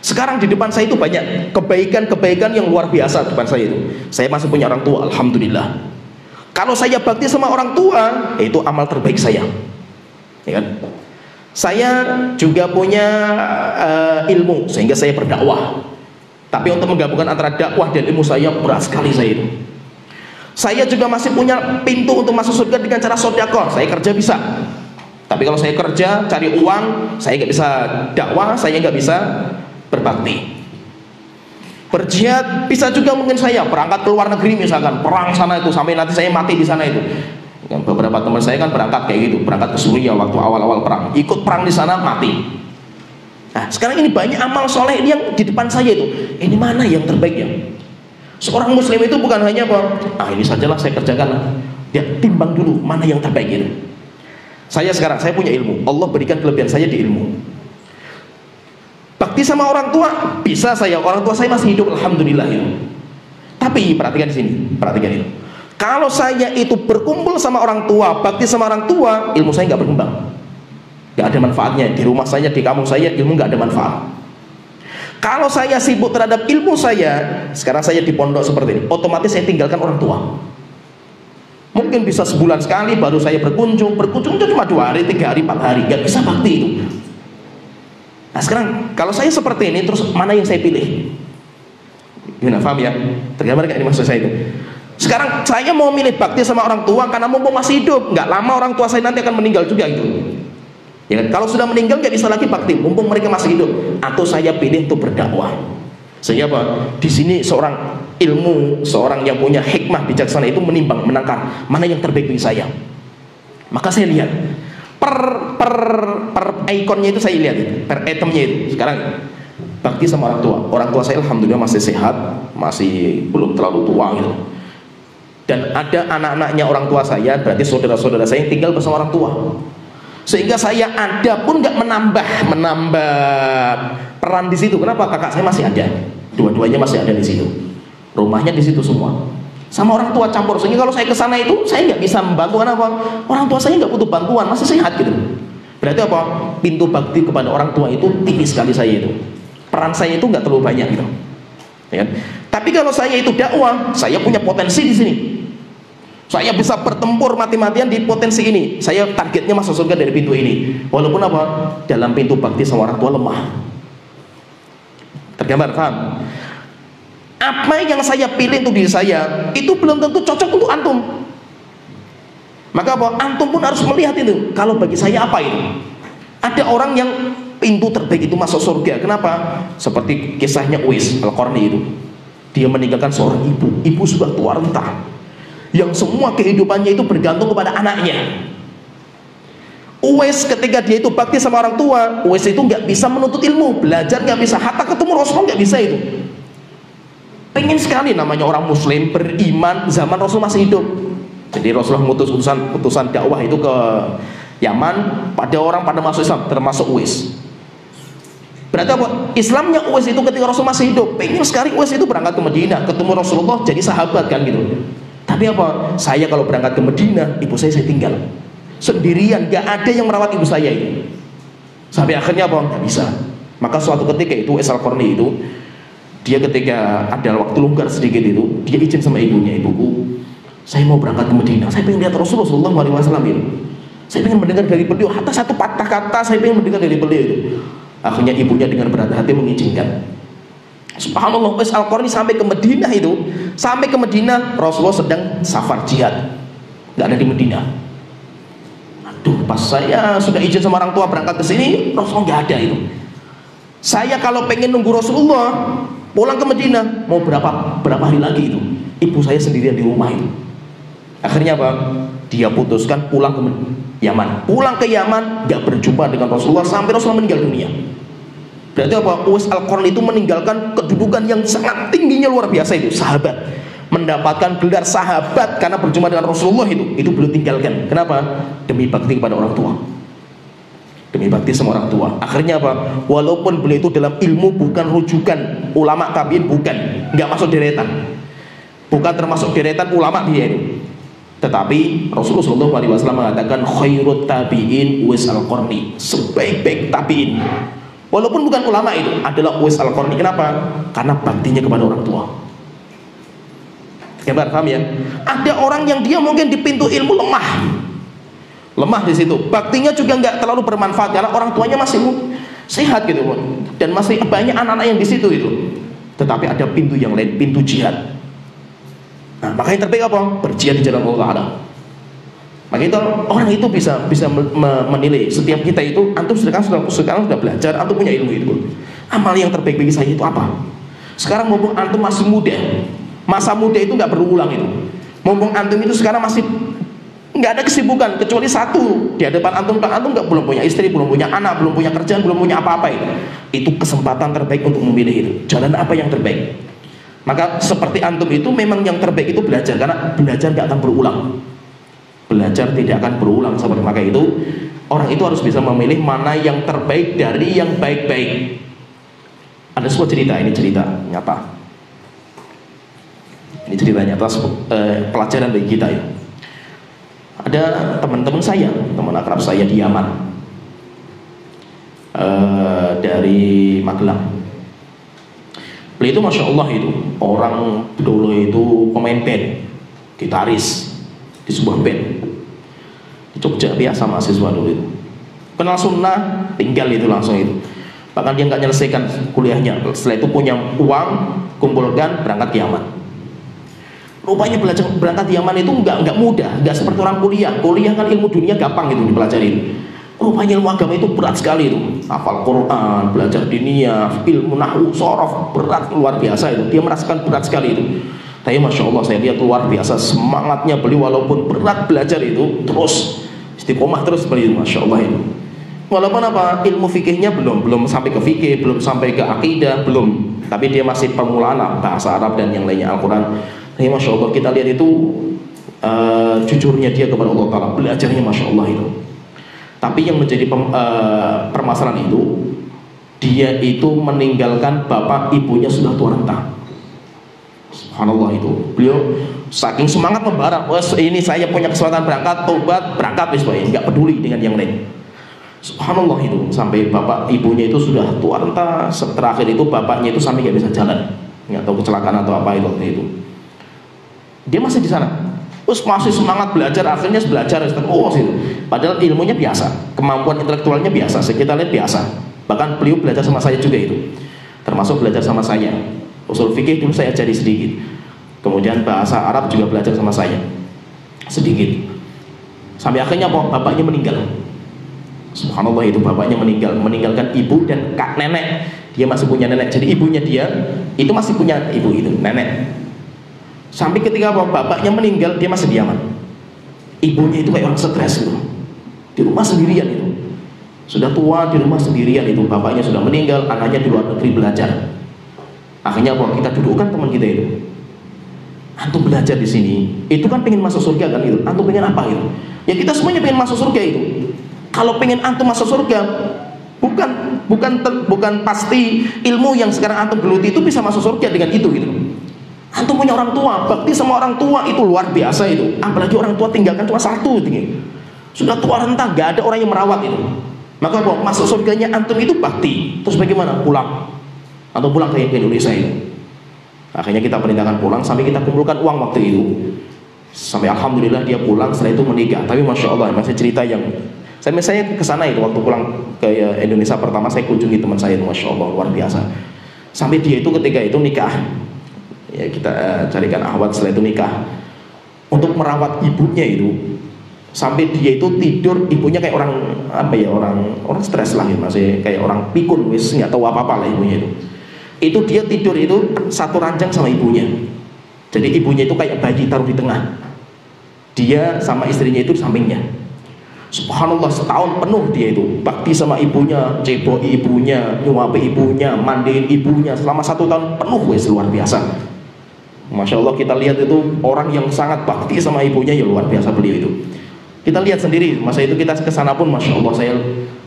Sekarang di depan saya itu banyak kebaikan-kebaikan yang luar biasa di depan saya itu. Saya masih punya orang tua, alhamdulillah. Kalau saya bakti sama orang tua, itu amal terbaik saya. Ya kan? Saya juga punya ilmu sehingga saya berdakwah. Tapi untuk menggabungkan antara dakwah dan ilmu saya berat sekali saya itu. Saya juga masih punya pintu untuk masuk surga dengan cara sedekah. Saya kerja bisa. Tapi kalau saya kerja cari uang, saya nggak bisa dakwah, saya nggak bisa berbakti. Berjihad bisa juga mungkin saya berangkat ke luar negeri misalkan, perang sana itu sampai nanti saya mati di sana itu. Beberapa teman saya kan berangkat kayak gitu, berangkat ke Suriah waktu awal-awal perang, ikut perang di sana mati. Nah, sekarang ini banyak amal soleh yang di depan saya itu. Ini mana yang terbaiknya? Seorang muslim itu bukan hanya apa, ini sajalah saya kerjakan. Dia timbang dulu mana yang terbaik itu. Saya sekarang saya punya ilmu, Allah berikan kelebihan saya di ilmu. Bakti sama orang tua bisa saya, orang tua saya masih hidup alhamdulillah ya. Tapi perhatikan di sini, perhatikan itu. Kalau saya itu berkumpul sama orang tua, bakti sama orang tua, ilmu saya nggak berkembang, nggak ada manfaatnya. Di rumah saya, di kampung saya, ilmu nggak ada manfaat. Kalau saya sibuk terhadap ilmu saya, sekarang saya di pondok seperti ini, otomatis saya tinggalkan orang tua. Mungkin bisa sebulan sekali baru saya berkunjung itu cuma 2 hari, 3 hari, 4 hari, nggak bisa bakti itu. Nah sekarang kalau saya seperti ini, terus mana yang saya pilih? Gimana, paham ya? Tergambar nggak ini maksud saya itu? Sekarang saya mau milih bakti sama orang tua karena mumpung masih hidup, nggak lama orang tua saya nanti akan meninggal juga gitu. Ya kan? Kalau sudah meninggal nggak bisa lagi bakti, mumpung mereka masih hidup. Atau saya pilih untuk berdakwah. Sehingga apa? Di sini seorang ilmu, seorang yang punya hikmah bijaksana itu menimbang, menangkar mana yang terbaik bagi saya. Maka saya lihat per ikonnya itu saya lihat, per itemnya itu. Sekarang bakti sama orang tua. Orang tua saya alhamdulillah masih sehat, masih belum terlalu tua gitu. Dan ada anak-anaknya orang tua saya, berarti saudara-saudara saya yang tinggal bersama orang tua. Sehingga saya ada pun nggak menambah peran di situ. Kenapa? Kakak saya masih ada, dua-duanya masih ada di situ. Rumahnya di situ semua. Sama orang tua campur. Sehingga kalau saya ke sana itu saya nggak bisa membantu. Apa? Orang tua saya nggak butuh bantuan, masih sehat gitu. Berarti apa? Pintu bakti kepada orang tua itu tipis sekali saya itu. Peran saya itu nggak terlalu banyak gitu. Ya. Tapi kalau saya itu dakwah, saya punya potensi di sini. Saya bisa bertempur mati-matian di potensi ini. Saya targetnya masuk surga dari pintu ini. Walaupun apa? Dalam pintu bakti sama orang tua lemah. Tergambar, paham? Apa yang saya pilih untuk diri saya itu belum tentu cocok untuk antum. Maka apa? Antum pun harus melihat itu. Kalau bagi saya apa itu? Ada orang yang pintu terbaik itu masuk surga. Kenapa? Seperti kisahnya Uwais Al-Qarni itu. Dia meninggalkan seorang ibu. Ibu sudah tua renta, yang semua kehidupannya itu bergantung kepada anaknya. Uwais ketika dia itu bakti sama orang tua, Uwais itu nggak bisa menuntut ilmu, belajar nggak bisa, hatta ketemu Rasulullah nggak bisa itu. Pengen sekali namanya orang Muslim beriman zaman Rasul masih hidup. Jadi Rasulullah mengutus utusan dakwah itu ke Yaman, pada orang pada masuk Islam, termasuk Uwais. Berarti apa? Islamnya Uwais itu ketika Rasul masih hidup. Pengen sekali Uwais itu berangkat ke Madinah, ketemu Rasulullah, jadi sahabat kan gitu. Tapi apa? Saya kalau berangkat ke Madinah, ibu saya tinggal sendirian, gak ada yang merawat ibu saya itu. Sampai akhirnya apa? Gak bisa. Maka suatu ketika itu Uwais Al-Qarni itu, dia ketika ada waktu longgar sedikit itu, dia izin sama ibunya, ibuku, saya mau berangkat ke Madinah, saya pengen lihat Rasulullah SAW itu. Saya pengen mendengar dari beliau, hatta satu patah kata saya pengen mendengar dari beliau itu. Akhirnya ibunya dengan berat hati mengizinkan. Subhanallah, Uwais Al-Qarni sampai ke Madinah itu, sampai ke Madinah Rasulullah sedang safar jihad, nggak ada di Madinah. Aduh, pas saya sudah izin sama orang tua berangkat ke sini, Rasulullah nggak ada itu. Saya kalau pengen nunggu Rasulullah pulang ke Madinah, mau berapa hari lagi itu, ibu saya sendirian di rumah itu. Akhirnya apa? Dia putuskan pulang ke Yaman. Pulang ke Yaman, nggak berjumpa dengan Rasulullah sampai Rasulullah meninggal dunia. Berarti apa? Uwais Al-Qarni itu meninggalkan kedudukan yang sangat tingginya, luar biasa itu, sahabat. Mendapatkan gelar sahabat karena berjumpa dengan Rasulullah itu beliau tinggalkan. Kenapa? Demi bakti kepada orang tua. Demi bakti sama orang tua. Akhirnya apa? Walaupun beliau itu dalam ilmu bukan rujukan ulama tabiin, bukan, nggak masuk deretan, bukan termasuk deretan ulama dia itu. Tetapi Rasulullah SAW mengatakan khairut tabiin Uwais Al-Qarni, sebaik-baik tabiin. Walaupun bukan ulama itu adalah Uwais Al-Qarni. Kenapa? Karena baktinya kepada orang tua. Gambar, paham ya? Ada orang yang dia mungkin di pintu ilmu lemah di situ. Baktinya juga nggak terlalu bermanfaat karena orang tuanya masih sehat gitu, dan masih banyak anak-anak yang di situ itu. Tetapi ada pintu yang lain, pintu jihad. Nah, maka yang terbaik apa? Berjihad di jalan Allah. Maka itu orang itu bisa menilai setiap kita itu. Antum sekarang sudah belajar, antum punya ilmu itu. Amal yang terbaik bagi saya itu apa? Sekarang mumpung antum masih muda, masa muda itu nggak berulang itu. Mumpung antum itu sekarang masih nggak ada kesibukan kecuali satu di hadapan antum nggak, belum punya istri, belum punya anak, belum punya kerjaan, belum punya apa-apa itu. Itu kesempatan terbaik untuk memilih itu. Jalan apa yang terbaik? Maka seperti antum itu memang yang terbaik itu belajar, karena belajar nggak akan berulang. Belajar tidak akan berulang. Seperti maka itu orang itu harus bisa memilih mana yang terbaik dari yang baik-baik. Ada sebuah cerita, ini cerita nyata. Ini ceritanya atas pelajaran bagi kita ya. Ada teman-teman saya, teman akrab saya di Yaman, dari Magelang. Beliau itu masya Allah itu orang dulu itu pemain band, gitaris di sebuah band di Jogja, biasa mahasiswa dulu itu. Kenal sunnah, tinggal itu langsung itu. Bahkan dia nggak menyelesaikan kuliahnya. Setelah itu punya uang, kumpulkan, berangkat ke Yaman. Rupanya berangkat ke Yaman itu nggak mudah, nggak seperti orang kuliah. Kuliah kan ilmu dunia gampang itu dipelajari. Rupanya ilmu agama itu berat sekali itu. Hafal Quran, belajar diniyah, ilmu nahwu, sorof, berat luar biasa itu. Dia merasakan berat sekali itu. Tapi masya Allah saya lihat luar biasa semangatnya beliau, walaupun berat belajar itu terus istiqomah terus beliau, masya Allah itu. Walaupun apa ilmu fikihnya belum sampai ke fikih, belum sampai ke akidah, belum. Tapi dia masih permulaan bahasa Arab dan yang lainnya Al-Quran. Tapi masya Allah kita lihat itu jujurnya dia kepada Allah Taala, belajarnya masya Allah itu. Tapi yang menjadi permasalahan itu, dia itu meninggalkan bapak ibunya sudah tua renta. Subhanallah itu. Beliau saking semangat membara, ini saya punya kesempatan berangkat, tobat, berangkat besok, nggak peduli dengan yang lain. Subhanallah itu, sampai bapak ibunya itu sudah tua renta. Terakhir itu bapaknya itu sampai nggak bisa jalan, nggak tahu kecelakaan atau apa itu. Dia masih di sana, terus masih semangat belajar, akhirnya belajar sih. Padahal ilmunya biasa, kemampuan intelektualnya biasa, kita lihat biasa. Bahkan beliau belajar sama saya juga itu, termasuk belajar sama saya. Usul fikih dulu saya ajari sedikit, kemudian bahasa Arab juga belajar sama saya sedikit. Sampai akhirnya bapaknya meninggal. Subhanallah itu, bapaknya meninggalkan ibu dan kak nenek. Dia masih punya nenek, jadi ibunya dia itu masih punya ibu itu, nenek. Sampai ketika bapaknya meninggal, dia masih di Yaman. Ibunya itu kayak orang stres gitu, di rumah sendirian itu. Sudah tua di rumah sendirian itu, bapaknya sudah meninggal, anaknya di luar negeri belajar. Akhirnya kita dudukkan teman kita itu, antum belajar di sini, itu kan pengen masuk surga kan itu. Antum pengen apa itu? Ya kita semuanya pengen masuk surga itu. Kalau pengen antum masuk surga, bukan pasti ilmu yang sekarang antum geluti itu bisa masuk surga dengan itu gitu. Antum punya orang tua, bakti sama orang tua itu luar biasa itu. Apalagi orang tua tinggalkan cuma satu gitu. Sudah tua renta, nggak ada orang yang merawat itu. Maka masuk surganya antum itu bakti. Terus bagaimana? Pulang. Atau pulang ke Indonesia itu. Akhirnya kita perintahkan pulang, sampai kita kumpulkan uang waktu itu. Sampai alhamdulillah dia pulang, setelah itu menikah. Tapi masya Allah masih cerita yang saya ke sana itu waktu pulang ke Indonesia pertama, saya kunjungi teman saya itu, masya Allah luar biasa. Sampai dia itu ketika itu nikah, ya kita carikan ahwat, setelah itu nikah untuk merawat ibunya itu. Sampai dia itu tidur, ibunya kayak orang apa ya, orang stres lah ya, masih kayak orang pikun, wis nggak tahu apa-apa lah ibunya itu. Itu dia tidur itu satu ranjang sama ibunya. Jadi ibunya itu kayak bayi taruh di tengah, dia sama istrinya itu di sampingnya. Subhanallah, setahun penuh dia itu bakti sama ibunya, ceboi ibunya, nyuapi ibunya, mandiin ibunya selama 1 tahun penuh, wes luar biasa. Masya Allah kita lihat itu orang yang sangat bakti sama ibunya, ya luar biasa beliau itu. Kita lihat sendiri, masa itu kita ke sana pun masya Allah, saya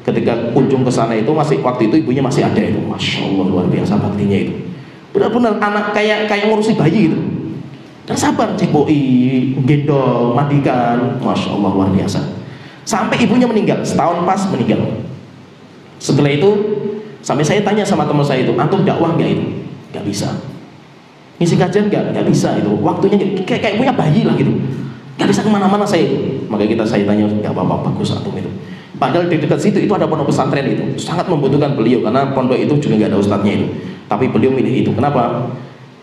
ketika kunjung ke sana itu masih waktu itu ibunya masih ada itu, masya Allah luar biasa baktinya itu. Benar-benar anak kayak ngurusi bayi gitu. Dan sabar, ceboi, gendong, mandikan, masya Allah luar biasa. Sampai ibunya meninggal, setahun pas meninggal. Setelah itu, sampai saya tanya sama teman saya itu, antum dakwah nggak itu? Nggak bisa. Ngisi kajian nggak bisa itu. Waktunya kayak punya bayi lah gitu. Nggak bisa kemana-mana saya itu. Makanya saya tanya, nggak apa-apa, bagus antum itu. Padahal di dekat situ itu ada pondok pesantren itu, sangat membutuhkan beliau karena pondok itu juga nggak ada ustadznya itu. Tapi beliau milih itu. Kenapa?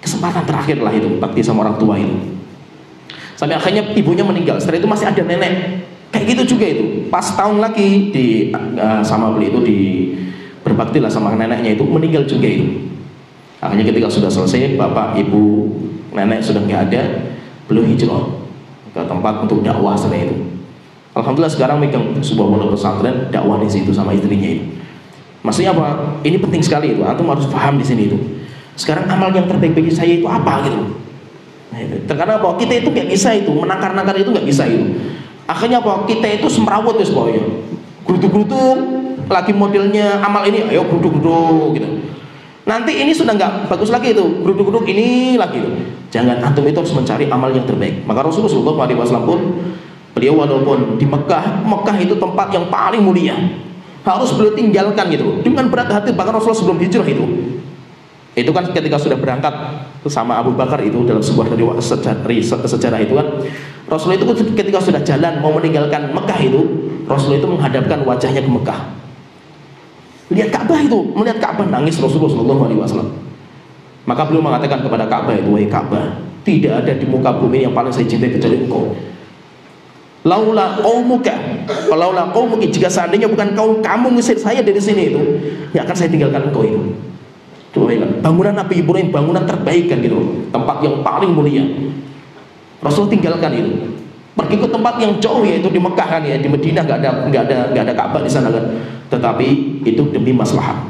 Kesempatan terakhir lah itu, bakti sama orang tua itu. Sampai akhirnya ibunya meninggal. Setelah itu masih ada nenek. Kayak gitu juga itu. Pas tahun lagi sama beliau itu berbakti lah sama neneknya itu, meninggal juga itu. Akhirnya ketika sudah selesai, bapak, ibu, nenek sudah nggak ada, beliau hijrah ke tempat untuk dakwah setelah itu. Alhamdulillah sekarang megang sebuah pondok pesantren, dakwah di situ sama istrinya itu. Maksudnya apa? Ini penting sekali itu. Antum harus paham di sini itu. Sekarang amal yang terbaik bagi saya itu apa gitu? Nah, itu. Karena apa? Kita itu nggak bisa itu, menakar-nakar itu nggak bisa itu. Akhirnya apa? Kita itu semrawut ya pokoknya. Gerutu-gerutu lagi modelnya amal ini, ayo gerutu-gerutu gitu. Nanti ini sudah nggak bagus lagi itu, geruduk-geruduk ini lagi itu. Jangan, antum itu harus mencari amal yang terbaik. Maka Rasulullah SAW pun, beliau walaupun di Mekah itu tempat yang paling mulia, harus beliau tinggalkan gitu dengan berat hati. Bahkan Rasulullah sebelum hijrah itu kan ketika sudah berangkat sama Abu Bakar itu, dalam sebuah sejarah itu kan, Rasulullah itu ketika sudah jalan mau meninggalkan Mekah itu, Rasulullah itu menghadapkan wajahnya ke Mekah, lihat Ka'bah itu, melihat Ka'bah, nangis Rasulullah SAW. Maka beliau mengatakan kepada Ka'bah itu, wahai Ka'bah, tidak ada di muka bumi yang paling saya cintai kecuali engkau. Laula qaumuka, jika seandainya bukan kamu ngusir saya dari sini itu, ya akan saya tinggalkan engkau itu. Coba bayangkan, bangunan Nabi Ibrahim, bangunan terbaik kan gitu, tempat yang paling mulia, Rasul tinggalkan itu, pergi ke tempat yang jauh, yaitu di Mekah kan ya, di Madinah nggak ada Ka'bah di sana kan. Tetapi itu demi maslahat.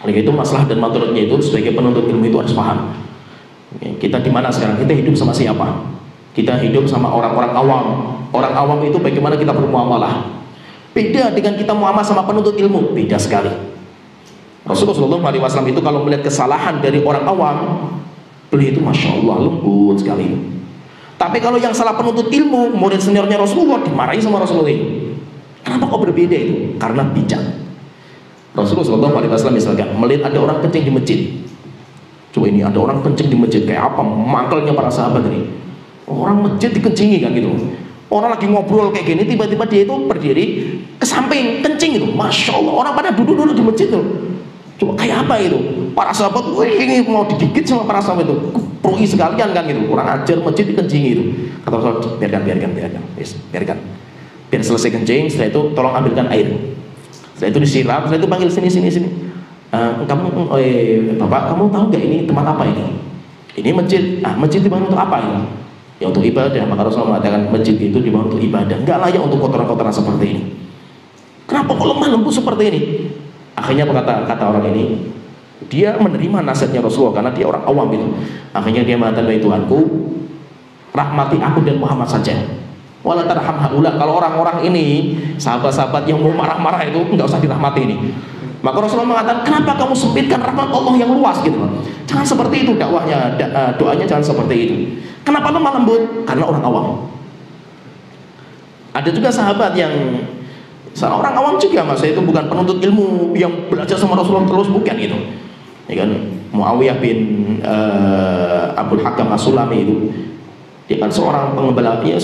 Oleh itu maslahat dan madharatnya itu sebagai penuntut ilmu itu harus paham. Kita di mana sekarang? Kita hidup sama siapa? Kita hidup sama orang-orang awam. Orang awam itu bagaimana kita bermuamalah? Beda dengan kita muamalah sama penuntut ilmu, beda sekali. Rasulullah SAW itu kalau melihat kesalahan dari orang awam, beliau itu masya Allah lembut sekali. Tapi kalau yang salah penuntut ilmu, murid seniornya Rasulullah, dimarahi sama Rasulullah. Kenapa kok berbeda itu? Karena bijak. Rasulullah SAW misalkan melihat ada orang kencing di masjid. Coba ini ada orang kencing di masjid, kayak apa mangkelnya para sahabat ini. Orang masjid dikencingi kan gitu. Orang lagi ngobrol kayak gini, tiba-tiba dia itu berdiri ke samping kencing itu. Masya Allah, orang pada duduk-duduk di masjid tuh. Coba kayak apa itu? Para sahabat, ini mau digigit sama para sahabat itu. Perui sekalian kan gitu. Kurang ajar, masjid dikencingi itu. Kata Rasul, biarkan. Yes, biarkan. Biar selesai kencing, setelah itu tolong ambilkan air. Setelah itu disiram, setelah itu panggil sini. Bapak, kamu tahu nggak ini tempat apa ini? Ini masjid. Masjid dibangun untuk apa ini? Ya untuk ibadah. Maka Rasulullah mengatakan masjid itu dibangun untuk ibadah. Nggak layak untuk kotoran-kotoran seperti ini. Kenapa kok lemah lembut seperti ini? Akhirnya kata orang ini, dia menerima nasihatnya Rasulullah karena dia orang awam itu. Akhirnya dia mengatakan, wahai Tuhanku, rahmati aku dan Muhammad saja. Wala tarham haula. Kalau orang-orang ini, sahabat-sahabat yang mau marah-marah itu, enggak usah dirahmati ini. Maka Rasulullah mengatakan, kenapa kamu sempitkan rahmat Allah yang luas gitu? Jangan seperti itu dakwahnya, doanya jangan seperti itu. Kenapa lemah lembut? Karena orang awam. Ada juga sahabat yang orang awam juga, maksudnya itu bukan penuntut ilmu yang belajar sama Rasulullah terus, bukan gitu. Ya kan, Muawiyah bin Abdul Hakam As-Sulami itu, dia kan seorang pengembala, dia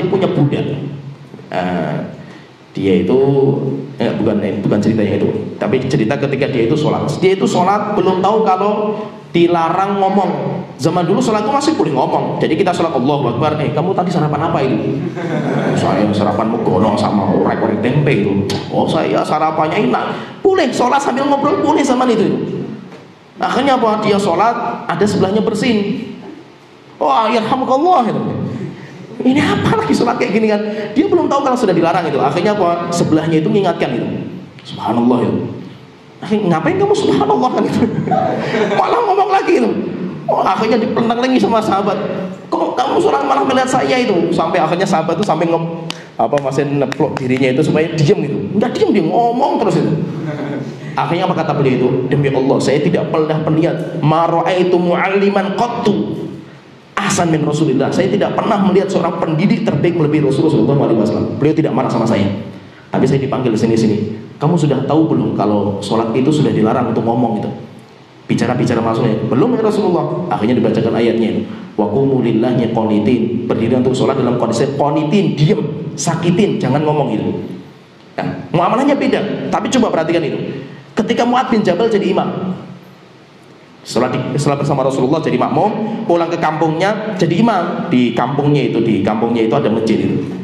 punya budak. Dia itu bukan ceritanya itu, tapi cerita ketika dia itu sholat. Dia itu sholat belum tahu kalau dilarang ngomong. Zaman dulu sholat itu masih boleh ngomong. Jadi kita sholat Allahu Akbar, kamu tadi sarapan apa itu? Saya sarapan megonong sama orek-orek tempe itu. Oh saya sarapannya enak. Boleh sholat sambil ngobrol, boleh zaman itu. Akhirnya apa? Dia sholat, ada sebelahnya bersin. Oh yarhamukallah gitu. Ini apa lagi sholat kayak gini kan? Dia belum tahu kalau sudah dilarang itu. Akhirnya apa? Sebelahnya itu mengingatkan itu. Subhanallah ya. Akhirnya ngapain kamu subhanallah kan itu? Malah ngomong lagi itu. Oh, akhirnya dipentang lagi sama sahabat. Kok kamu sholat malah melihat saya itu? Sampai akhirnya sahabat itu sampai masih neplok dirinya itu supaya diam gitu. Enggak diam, dia ngomong terus itu. Akhirnya apa kata beliau itu? Demi Allah, saya tidak pernah melihat ma ra'aitu mu'alliman qattu ahsan min Rasulillah. Saya tidak pernah melihat seorang pendidik terbaik melebihi Rasulullah SAW. Beliau tidak marah sama saya. Tapi saya dipanggil sini. Kamu sudah tahu belum kalau sholat itu sudah dilarang untuk ngomong itu? Bicara maksudnya. Belum ya Rasulullah. Akhirnya dibacakan ayatnya itu. Wa qumu lillahi qanitin. Berdiri untuk sholat dalam kondisi qanitin, diam, sakitin, jangan ngomong itu. Nah, muamalahnya beda. Tapi coba perhatikan itu. Ketika Mu'adz bin Jabal jadi imam, setelah bersama Rasulullah jadi makmum, pulang ke kampungnya jadi imam. Di kampungnya itu ada masjid itu.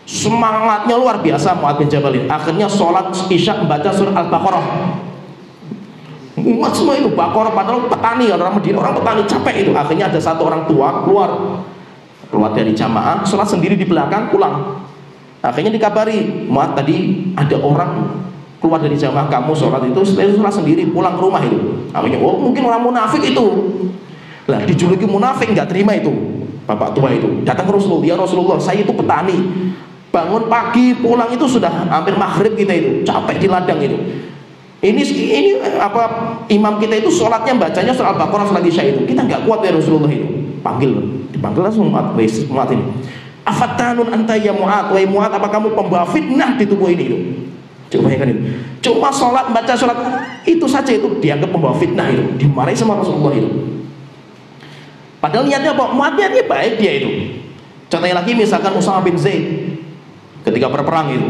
Semangatnya luar biasa Mu'adz bin Jabal ini. Akhirnya sholat isya membaca surah Al-Baqarah. Umat semua itu Baqarah, padahal petani, orang Madinah, orang petani capek itu. Akhirnya ada satu orang tua keluar dari jamaah, sholat sendiri di belakang, pulang. Akhirnya dikabari, Mu'adz tadi ada orang keluar dari jamaah kamu sholat itu, setelah sholat sendiri pulang ke rumah itu. Akhirnya, oh mungkin orang munafik itu. Lah dijuluki munafik, nggak terima itu. Bapak tua itu datang ke Rasulullah, ya Rasulullah, saya itu petani, bangun pagi pulang itu sudah hampir maghrib kita itu, capek di ladang itu. Ini apa, imam kita itu sholatnya bacanya surah Al-Baqarah, sholat Isya itu kita nggak kuat ya Rasulullah itu. Dipanggil langsung Mu'ad ini. Afattanun anta ya Mu'ad, wahai Mu'ad, apa kamu pembawa fitnah di tubuh ini itu? Coba bayangkan itu. Cuma sholat, baca sholat itu saja itu dianggap pembawa fitnah itu, dimarahi sama Rasulullah itu. Padahal niatnya apa? Mu'ad niatnya baik dia itu. Contohnya lagi misalkan Usama bin Zaid ketika berperang itu,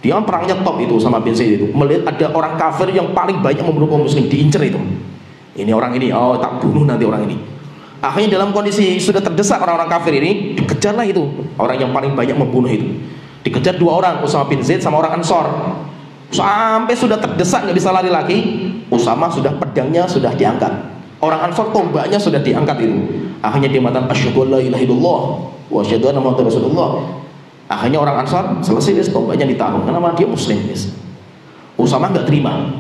dia perangnya top itu sama bin Zaid itu, melihat ada orang kafir yang paling banyak membunuh kaum muslim, diincer itu. Ini orang ini, oh tak bunuh nanti orang ini. Akhirnya dalam kondisi sudah terdesak orang-orang kafir ini, dikejarlah itu orang yang paling banyak membunuh itu. Dikejar dua orang, Usama bin Zaid sama orang Ansor. Sampai sudah terdesak nggak bisa lari lagi, Usama sudah pedangnya sudah diangkat, orang Ansor tombaknya sudah diangkat itu. Akhirnya dia mengatakan asyhadu an la ilaha illallah wa asyhadu anna muhammadar rasulullah. Akhirnya orang Ansar selesai tombaknya ditaruh, karena dia muslim. Usama nggak terima.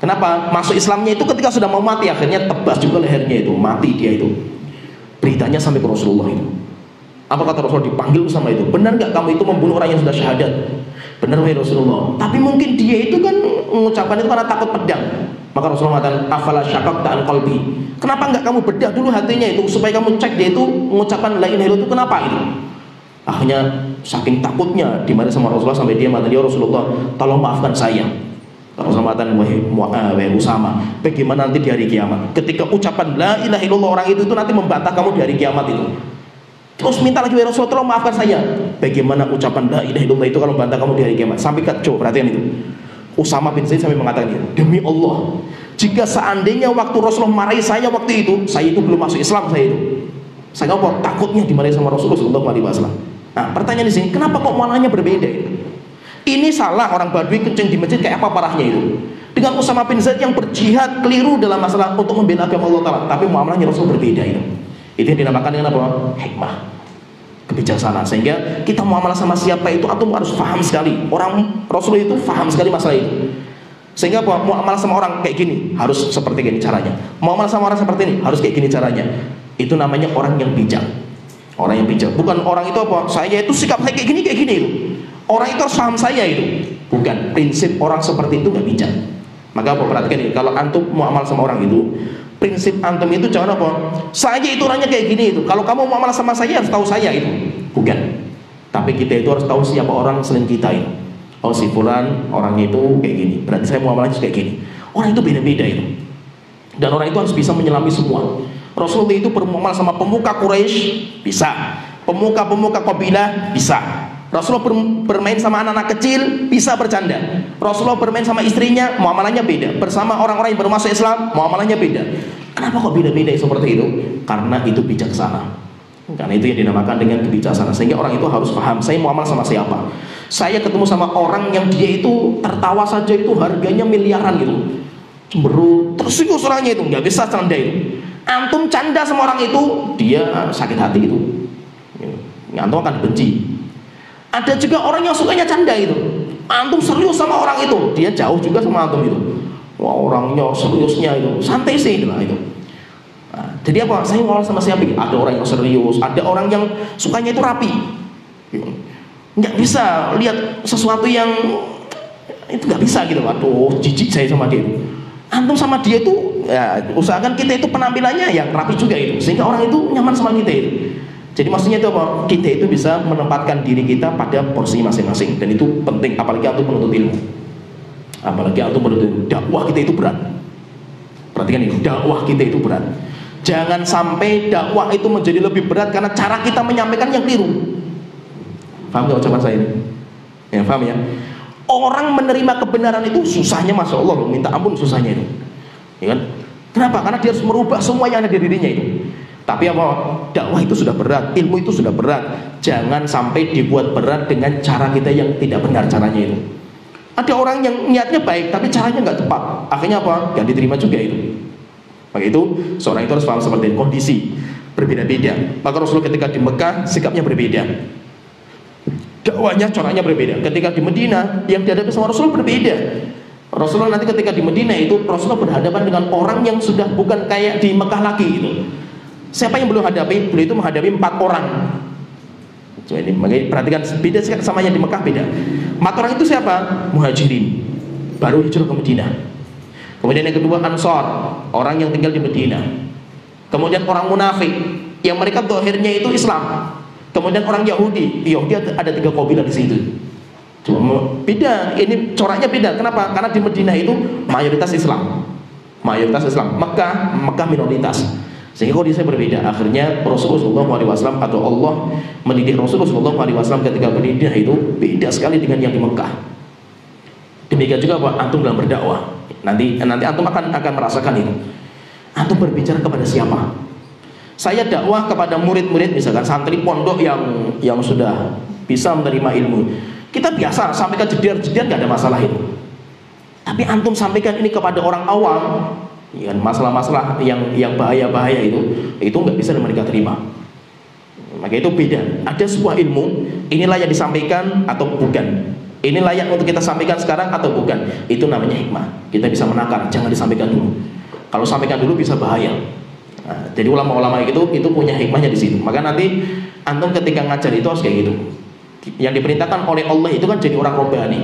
Kenapa? Masuk Islamnya itu ketika sudah mau mati, akhirnya tebas juga lehernya itu, mati dia itu. Beritanya sampai ke Rasulullah itu. Apa kata Rasulullah? Dipanggil sama itu, benar nggak kamu itu membunuh orang yang sudah syahadat? Benar wahai Rasulullah. Tapi mungkin dia itu kan mengucapkan itu karena takut pedang. Maka Rasulullah mengatakan afala syaqaqta an qalbi. Kenapa nggak kamu bedah dulu hatinya itu supaya kamu cek dia itu mengucapkan la ilaha illallah itu kenapa itu? Akhirnya saking takutnya dimarahi sama Rasulullah sampai dia mengatakan, ya Rasulullah, tolong maafkan saya. Rasulullah mengatakan, wahai Usama, bagaimana nanti di hari kiamat ketika ucapan la ilaha illallah orang itu nanti membantah kamu di hari kiamat itu. Terus minta lagi, wahai Rasulullah, tolong maafkan saya. Bagaimana ucapan la ilaha illallah itu kalau membantah kamu di hari kiamat? Sampai coba perhatikan itu. Usama bin Zaid sampai mengatakan, demi Allah, jika seandainya waktu Rasulullah marahi saya waktu itu, saya itu belum masuk Islam, saya apa? Takutnya dimarahi sama Rasulullah sallallahu alaihi wasallam. Nah, pertanyaan di sini, kenapa kok malahnya berbeda itu? Ini salah orang Badui kencing di masjid kayak apa parahnya itu? Dengan Usama bin Zaid yang berjihad keliru dalam masalah untuk membela agama Allah Ta'ala, tapi muamalahnya Rasul berbeda itu. Itu yang dinamakan dengan apa? Hikmah, kebijaksanaan. Sehingga kita muamalah sama siapa itu atau harus paham sekali. Orang Rasul itu paham sekali masalah itu. Sehingga apa? Muamalah sama orang kayak gini harus seperti gini caranya. Muamalah sama orang seperti ini harus kayak gini caranya. Itu namanya orang yang bijak. Orang yang bijak, bukan orang itu apa? Saya itu sikap saya kayak gini itu. Orang itu harus paham saya itu. Bukan, prinsip orang seperti itu nggak bijak. Maka apa? Perhatikan ini, kalau antum muamalah sama orang itu, prinsip antum itu jangan apa? Saya itu orangnya kayak gini itu. Kalau kamu muamalah sama saya harus tahu saya itu. Bukan. Tapi kita itu harus tahu siapa orang selain kita itu. Oh si fulan orangnya itu kayak gini, berarti saya muamalahnya kayak gini. Orang itu beda-beda itu. Dan orang itu harus bisa menyelami semua. Rasulullah itu bermuamalah sama pemuka Quraisy bisa, pemuka-pemuka kabilah bisa. Rasulullah bermain sama anak-anak kecil bisa bercanda. Rasulullah bermain sama istrinya, muamalahnya beda. Bersama orang-orang yang baru masuk Islam, muamalahnya beda. Kenapa kok beda-beda seperti itu? Karena itu bijaksana. Karena itu yang dinamakan dengan kebijaksanaan. Sehingga orang itu harus paham, saya muamalah sama siapa. Saya ketemu sama orang yang dia itu tertawa saja itu harganya miliaran gitu, cemberut, tersius orangnya itu, nggak bisa canda itu. Antum canda sama orang itu, dia sakit hati itu, antum akan benci. Ada juga orang yang sukanya canda itu, antum serius sama orang itu, dia jauh juga sama antum itu. Wah orangnya seriusnya itu, santai sih lah itu. Nah, jadi apa? Saya ngobrol sama siapa? Ada orang yang serius, ada orang yang sukanya itu rapi. Nggak bisa lihat sesuatu yang itu, nggak bisa gitu. Aduh, jijik saya sama dia. Antum sama dia itu, ya, usahakan kita itu penampilannya yang rapi juga itu, sehingga orang itu nyaman sama kita itu. Jadi maksudnya itu apa? Kita itu bisa menempatkan diri kita pada porsi masing-masing, dan itu penting. Apalagi antum menuntut ilmu, apalagi antum menuntut ilmu. Dakwah kita itu berat. Perhatikan ini, dakwah kita itu berat. Jangan sampai dakwah itu menjadi lebih berat karena cara kita menyampaikan yang keliru. Paham gak ucapan saya ini? Ya paham ya? Orang menerima kebenaran itu susahnya, masya Allah, minta ampun susahnya itu, ya kan? Kenapa? Karena dia harus merubah semua yang ada di dirinya itu. Tapi apa? Dakwah itu sudah berat, ilmu itu sudah berat. Jangan sampai dibuat berat dengan cara kita yang tidak benar caranya itu. Ada orang yang niatnya baik tapi caranya nggak tepat, akhirnya apa? Gak diterima juga itu. Maka itu seorang itu harus paham seperti ini. Kondisi berbeda-beda. Maka Rasulullah ketika di Mekah sikapnya berbeda, dakwahnya coraknya berbeda. Ketika di Medina yang dihadapi sama Rasulullah berbeda. Rasulullah nanti ketika di Medina itu Rasulullah berhadapan dengan orang yang sudah bukan kayak di Mekah lagi itu. Siapa yang belum hadapi? Beliau itu menghadapi 4 orang. Jadi makanya perhatikan beda sama yang di Mekah, beda. 4 orang itu siapa? Muhajirin. baru hijrah ke Madinah. Kemudian yang kedua Ansor, orang yang tinggal di Madinah. Kemudian orang munafik yang mereka zahirnya itu Islam. Kemudian orang Yahudi ada 3 kabilah di situ. Cuma beda, ini coraknya beda. Kenapa? Karena di Madinah itu mayoritas Islam. Mayoritas Islam. Mekah minoritas. Sehingga kondisinya berbeda. Akhirnya Rasulullah SAW atau Allah mendidik Rasulullah SAW ketika berdiri itu beda sekali dengan yang di Mekah. Demikian juga Pak antum dalam berdakwah. Nanti antum akan merasakan itu. Antum berbicara kepada siapa? Saya dakwah kepada murid-murid misalkan santri pondok yang sudah bisa menerima ilmu. Kita biasa sampaikan jeder-jeder nggak ada masalah itu. Tapi antum sampaikan ini kepada orang awam, ya, masalah-masalah yang bahaya-bahaya itu nggak bisa mereka terima. Maka itu beda. Ada sebuah ilmu, inilah yang disampaikan atau bukan. Ini layak untuk kita sampaikan sekarang atau bukan. Itu namanya hikmah. Kita bisa menakar, jangan disampaikan dulu. Kalau sampaikan dulu bisa bahaya. Nah, jadi ulama-ulama itu punya hikmahnya di situ. Maka nanti antum ketika ngajar itu harus kayak gitu. Yang diperintahkan oleh Allah itu kan jadi orang robbani.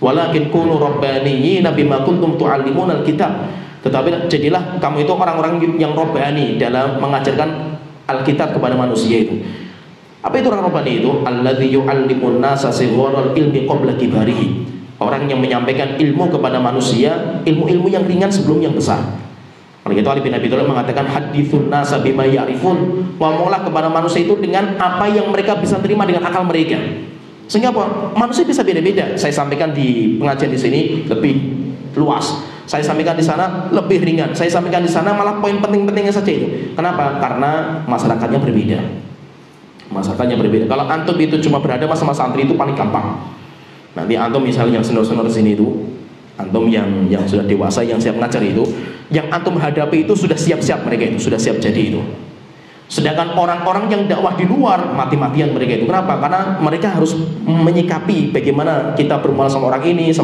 Walakin kunu robbaniyina bima kuntum tu'allimunal kitab. Tetapi jadilah kamu itu orang-orang yang robbani dalam mengajarkan Alkitab kepada manusia itu. Apa itu orang robbani itu? Alladzi yu'allimun nasa sigharal ilmi qabla kibarihi. Orang yang menyampaikan ilmu kepada manusia, ilmu-ilmu yang ringan sebelum yang besar. Oleh itu Ali bin Abi Thalib mengatakan hadithun nasa bima ya'rifun. Ngomonglah kepada manusia itu dengan apa yang mereka bisa terima dengan akal mereka. Sehingga apa? Manusia bisa beda-beda. Saya sampaikan di pengajian di sini lebih luas. Saya sampaikan di sana lebih ringan. Saya sampaikan di sana malah poin penting-pentingnya saja itu. Kenapa? Karena masyarakatnya berbeda. Masyarakatnya berbeda. Kalau antum itu cuma berada sama santri itu paling gampang. Nanti antum misalnya yang senior-senior di sini itu, antum yang sudah dewasa yang siap ngajar itu, yang antum hadapi itu sudah siap-siap mereka itu, sudah siap jadi itu. Sedangkan orang-orang yang dakwah di luar mati-matian mereka itu. Kenapa? Karena mereka harus menyikapi bagaimana kita bermuamalah sama orang ini,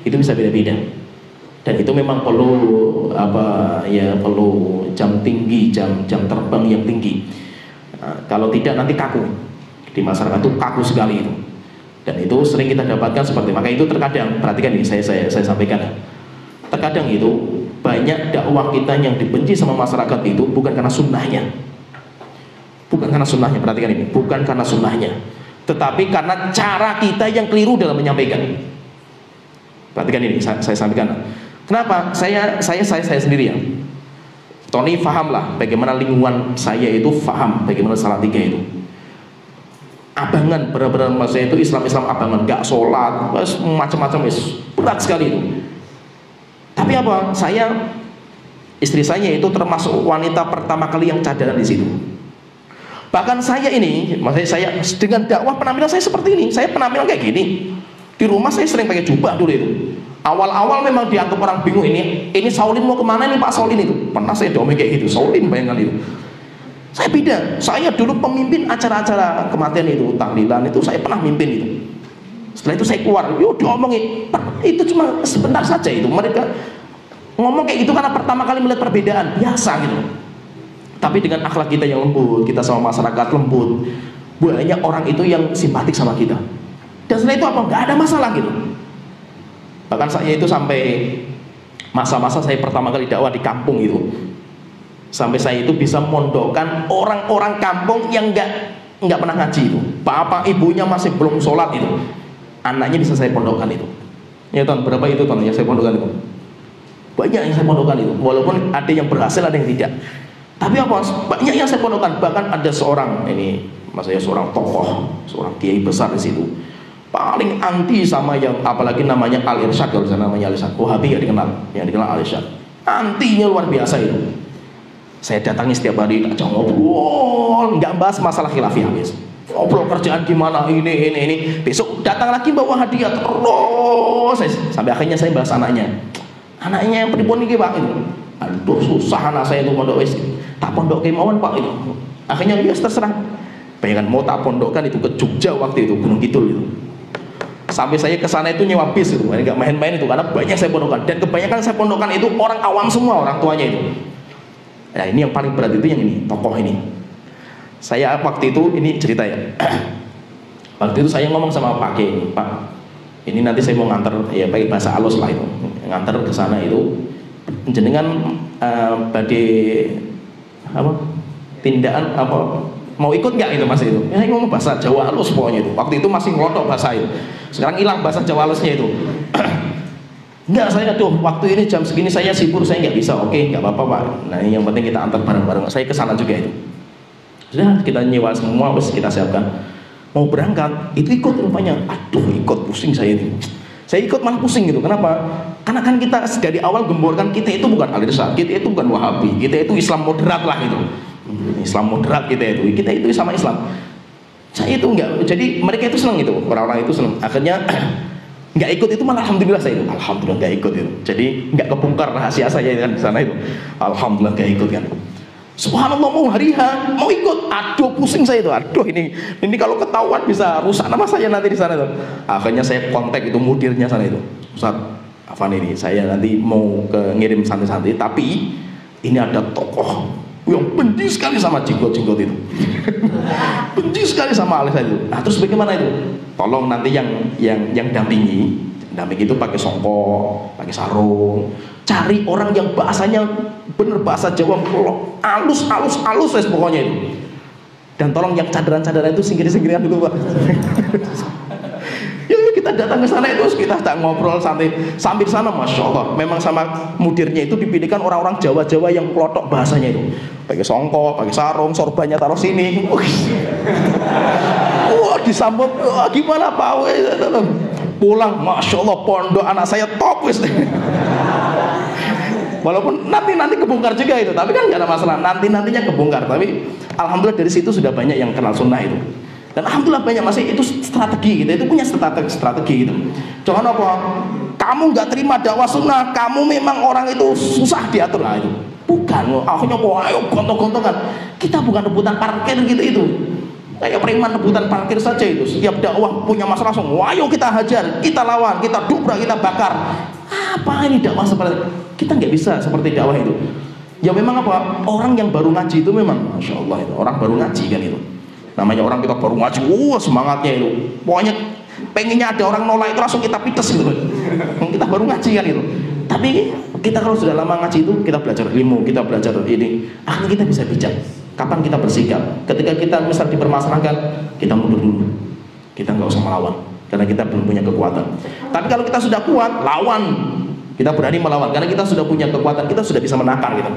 itu bisa beda-beda. Dan itu memang perlu perlu jam tinggi, jam terbang yang tinggi. Nah, kalau tidak nanti kaku. Di masyarakat itu kaku sekali itu. Dan itu sering kita dapatkan seperti maka itu terkadang perhatikan ini saya sampaikan. Terkadang itu banyak dakwah kita yang dibenci sama masyarakat itu bukan karena sunnahnya. Bukan karena sunnahnya, perhatikan ini, bukan karena sunnahnya, tetapi karena cara kita yang keliru dalam menyampaikan. Perhatikan ini, saya sampaikan. Kenapa? Saya sendiri ya. Tony fahamlah bagaimana lingkungan saya itu faham bagaimana Salatiga itu. Abangan, benar-benar masa itu Islam abangan, gak sholat, macam-macam, berat sekali itu. Tapi apa? Istri saya itu termasuk wanita pertama kali yang cadaran di situ. Bahkan saya ini, maksudnya saya dengan dakwah penampilan saya seperti ini, saya penampilan kayak gini. Di rumah saya sering pakai jubah dulu itu. Awal-awal memang dianggap orang bingung ini Saulin mau kemana nih Pak Saulin itu? Pernah saya domeng kayak gitu, Saulin bayangkan itu. Saya beda, saya dulu pemimpin acara-acara kematian itu, tahlilan itu saya pernah mimpin itu. Setelah itu saya keluar, yuk diomongin, itu cuma sebentar saja itu. Mereka ngomong kayak gitu karena pertama kali melihat perbedaan, biasa gitu. Tapi dengan akhlak kita yang lembut, kita sama masyarakat lembut, banyak orang itu yang simpatik sama kita. Dan setelah itu apa? Nggak ada masalah gitu. Bahkan saya itu sampai masa-masa saya pertama kali dakwah di kampung itu, sampai saya itu bisa mondokkan orang-orang kampung yang nggak pernah ngaji itu. Bapak ibunya masih belum sholat itu, anaknya bisa saya pondokkan itu. Ya Ton, berapa itu Ton yang saya pondokkan itu? Banyak yang saya pondokkan itu. Walaupun ada yang berhasil, ada yang tidak. Tapi apa? Banyak yang saya pondokkan. Bahkan ada seorang ini, maksudnya seorang tokoh, seorang kiai besar di situ. Paling anti sama yang apalagi namanya Al-Irsyad, kalau namanya Al-Irsyad, Wahabi ya dikenal, yang dikenal Al-Irsyad. Antinya luar biasa itu. Saya datangi setiap hari, ajak ngobrol, nggak bahas masalah khilafiyah, habis. Ngobrol kerjaan gimana, ini. Besok datang lagi bawa hadiah terus. Sampai akhirnya saya bahas anaknya. Anaknya yang pripun iki Pak itu. Aduh susah anak saya itu pondok wis. Tak pondok kemauan Pak itu. Akhirnya ya terserah. Bayangkan mau tak pondokkan itu ke Jogja waktu itu, Gunung Kidul itu. Sampai saya ke sana itu nyewa bis itu, enggak main-main itu karena banyak saya pondokkan dan kebanyakan saya pondokkan itu orang awam semua, orang tuanya itu. Nah, ini yang paling berat itu yang ini, tokoh ini. Saya waktu itu ini cerita ya. Waktu itu saya ngomong sama Pak Kiai ini, Pak, Ini nanti saya mau nganter ya pakai bahasa halus lah itu, nganter ke sana itu jenengan badai apa tindakan apa mau ikut nggak itu mas itu? Ya ngomong bahasa Jawa halus pokoknya itu. Waktu itu masih ngelotok bahasa itu. Sekarang hilang bahasa Jawa halusnya itu. Enggak, saya tuh waktu ini jam segini saya sibuk, saya nggak bisa. Oke, nggak apa-apa pak. Nah yang penting kita antar bareng-bareng. Saya ke sana juga itu. Sudah kita nyewa semua, terus kita siapkan. Mau berangkat, itu ikut rupanya. Aduh, ikut pusing saya ini. Saya ikut malah pusing gitu. Kenapa? Karena kan kita dari awal gemborkan kita itu bukan al-irsad, kita itu bukan Wahabi, kita itu Islam moderat lah gitu. Islam moderat kita itu sama Islam. Saya itu enggak. Jadi mereka itu senang itu, orang-orang itu senang. Akhirnya nggak ikut itu malah alhamdulillah saya itu. Alhamdulillah nggak ikut itu. Jadi nggak kebongkar rahasia saya kan di sana itu. Alhamdulillah nggak ikut kan. Subhanallah mau hari H, mau ikut, aduh pusing saya itu, aduh ini kalau ketahuan bisa rusak nama saya nanti di sana itu. Akhirnya saya kontak itu mudirnya sana itu, Ustaz Afan ini saya nanti mau ngirim santri-santri, tapi ini ada tokoh yang benci sekali sama jenggot-jenggot itu, benci sekali sama alis itu. Nah terus bagaimana itu? Tolong nanti yang dampingi itu pakai songkok, pakai sarung. Cari orang yang bahasanya bener bahasa Jawa halus pokoknya itu. Dan tolong yang cadaran-cadaran itu singkir-singkiran dulu pak. Ya kita datang ke sana itu kita tak ngobrol santai sambil sana, masya Allah. Memang sama mudirnya itu dipilihkan orang-orang Jawa-Jawa yang pelotok bahasanya itu. Pakai songkok, pakai sarung, sorbannya taruh sini. Wah disambut, gimana pak? Pulang, masya Allah pondok anak saya top wis. Walaupun nanti kebongkar juga itu, tapi kan nggak ada masalah. Nantinya kebongkar, tapi alhamdulillah dari situ sudah banyak yang kenal sunnah itu. Dan alhamdulillah banyak masih itu strategi gitu, itu punya strategi gitu. Jangan apa, kamu nggak terima dakwah sunnah, kamu memang orang itu susah diatur lah itu. Bukan, akhirnya kok ayo gontok-gontokan. Kita bukan rebutan parkir gitu itu. Kayak preman rebutan parkir saja itu. Setiap dakwah punya masalah langsung, ayo kita hajar, kita lawan, kita dobrak, kita bakar. Apa ini dakwah seperti itu? Kita nggak bisa seperti dakwah itu. Ya memang apa? Orang yang baru ngaji itu memang, masya Allah itu orang baru ngaji kan itu. Namanya orang kita baru ngaji, semangatnya itu. Pokoknya pengennya ada orang nolak itu langsung kita pites gitu. Kita baru ngaji kan itu. Tapi kita kalau sudah lama ngaji itu kita belajar ilmu, kita belajar ini. Akhirnya kita bisa bijak. Kapan kita bersikap? Ketika kita misal dipermasalahkan, kita mundur dulu. Kita nggak usah melawan, karena kita belum punya kekuatan. Tapi kalau kita sudah kuat, lawan. Kita berani melawan, karena kita sudah punya kekuatan, kita sudah bisa menakar gitu.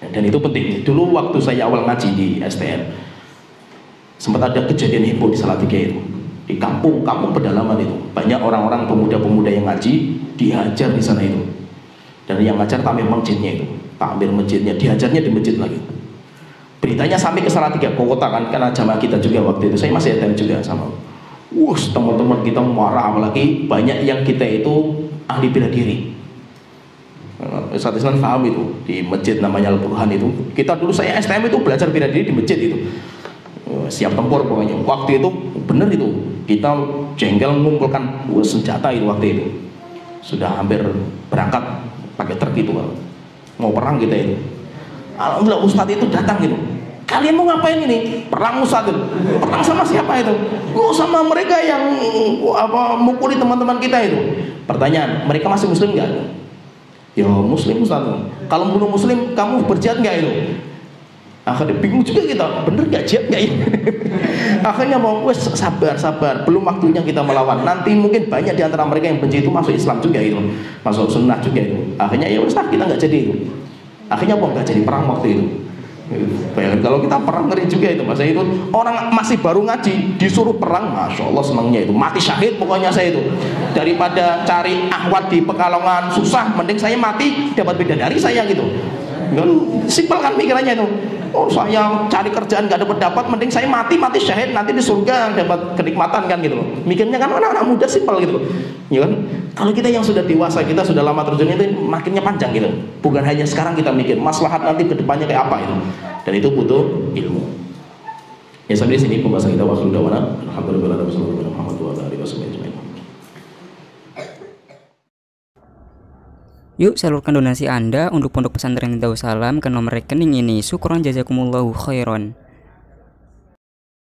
Dan itu penting. Dulu waktu saya awal ngaji di STN, sempat ada kejadian heboh di Salatiga itu. Di kampung pedalaman itu, banyak orang-orang pemuda-pemuda yang ngaji dihajar di sana itu. Dan yang ngajar takmir masjidnya itu, takmir masjidnya dihajarnya di masjid lagi. Beritanya sampai ke Salatiga, ke kota kan, karena jamaah kita juga waktu itu. Saya masih STN juga sama. Teman-teman kita marah, apalagi banyak yang kita itu ahli bela diri. Ustaz Islam paham itu di masjid namanya Al-Burhan itu. Kita dulu saya STM itu belajar bela diri di masjid itu. Siap tempur pokoknya. Waktu itu bener itu. Kita jengkel mengumpulkan senjata itu waktu itu. Sudah hampir berangkat pakai truk itu. Mau perang kita itu. Alhamdulillah Ustadz itu datang gitu. Kalian mau ngapain ini? Perang Ustadz itu. Perang sama siapa itu? Oh sama mereka yang mukuli teman-teman kita itu. Pertanyaan, mereka masih muslim nggak? Ya muslim Ustadz. Kalau bunuh muslim, kamu berjihad nggak itu? Akhirnya bingung juga kita, bener nggak jihad nggak ini? Akhirnya mau sabar, belum waktunya kita melawan. Nanti mungkin banyak di antara mereka yang benci itu masuk Islam juga itu, masuk sunnah juga itu. Akhirnya ya Ustadz kita nggak jadi itu. Akhirnya nggak jadi perang waktu itu. Bayangkan kalau kita perang ngeri juga itu, masa itu orang masih baru ngaji disuruh perang, masya Allah senangnya itu, mati syahid pokoknya saya itu. Daripada cari ahwat di Pekalongan susah, mending saya mati dapat bidadari saya gitu. Kan simpel kan pikirannya itu. Oh saya cari kerjaan nggak dapat, mending saya mati syahid nanti di surga dapat kenikmatan kan gitu. Mikirnya kan anak-anak muda simpel gitu, ya kan? Kalau kita yang sudah dewasa, kita sudah lama terjun itu makinnya panjang gitu. Bukan hanya sekarang kita mikir maslahat nanti kedepannya kayak apa itu. Dan itu butuh ilmu. Ya sampai di sini pembahasan kita. Waktu dawana. Alhamdulillah Muhammad Yuk salurkan donasi Anda untuk Pondok Pesantren Darussalam ke nomor rekening ini. Syukron jazakumullahu khairan.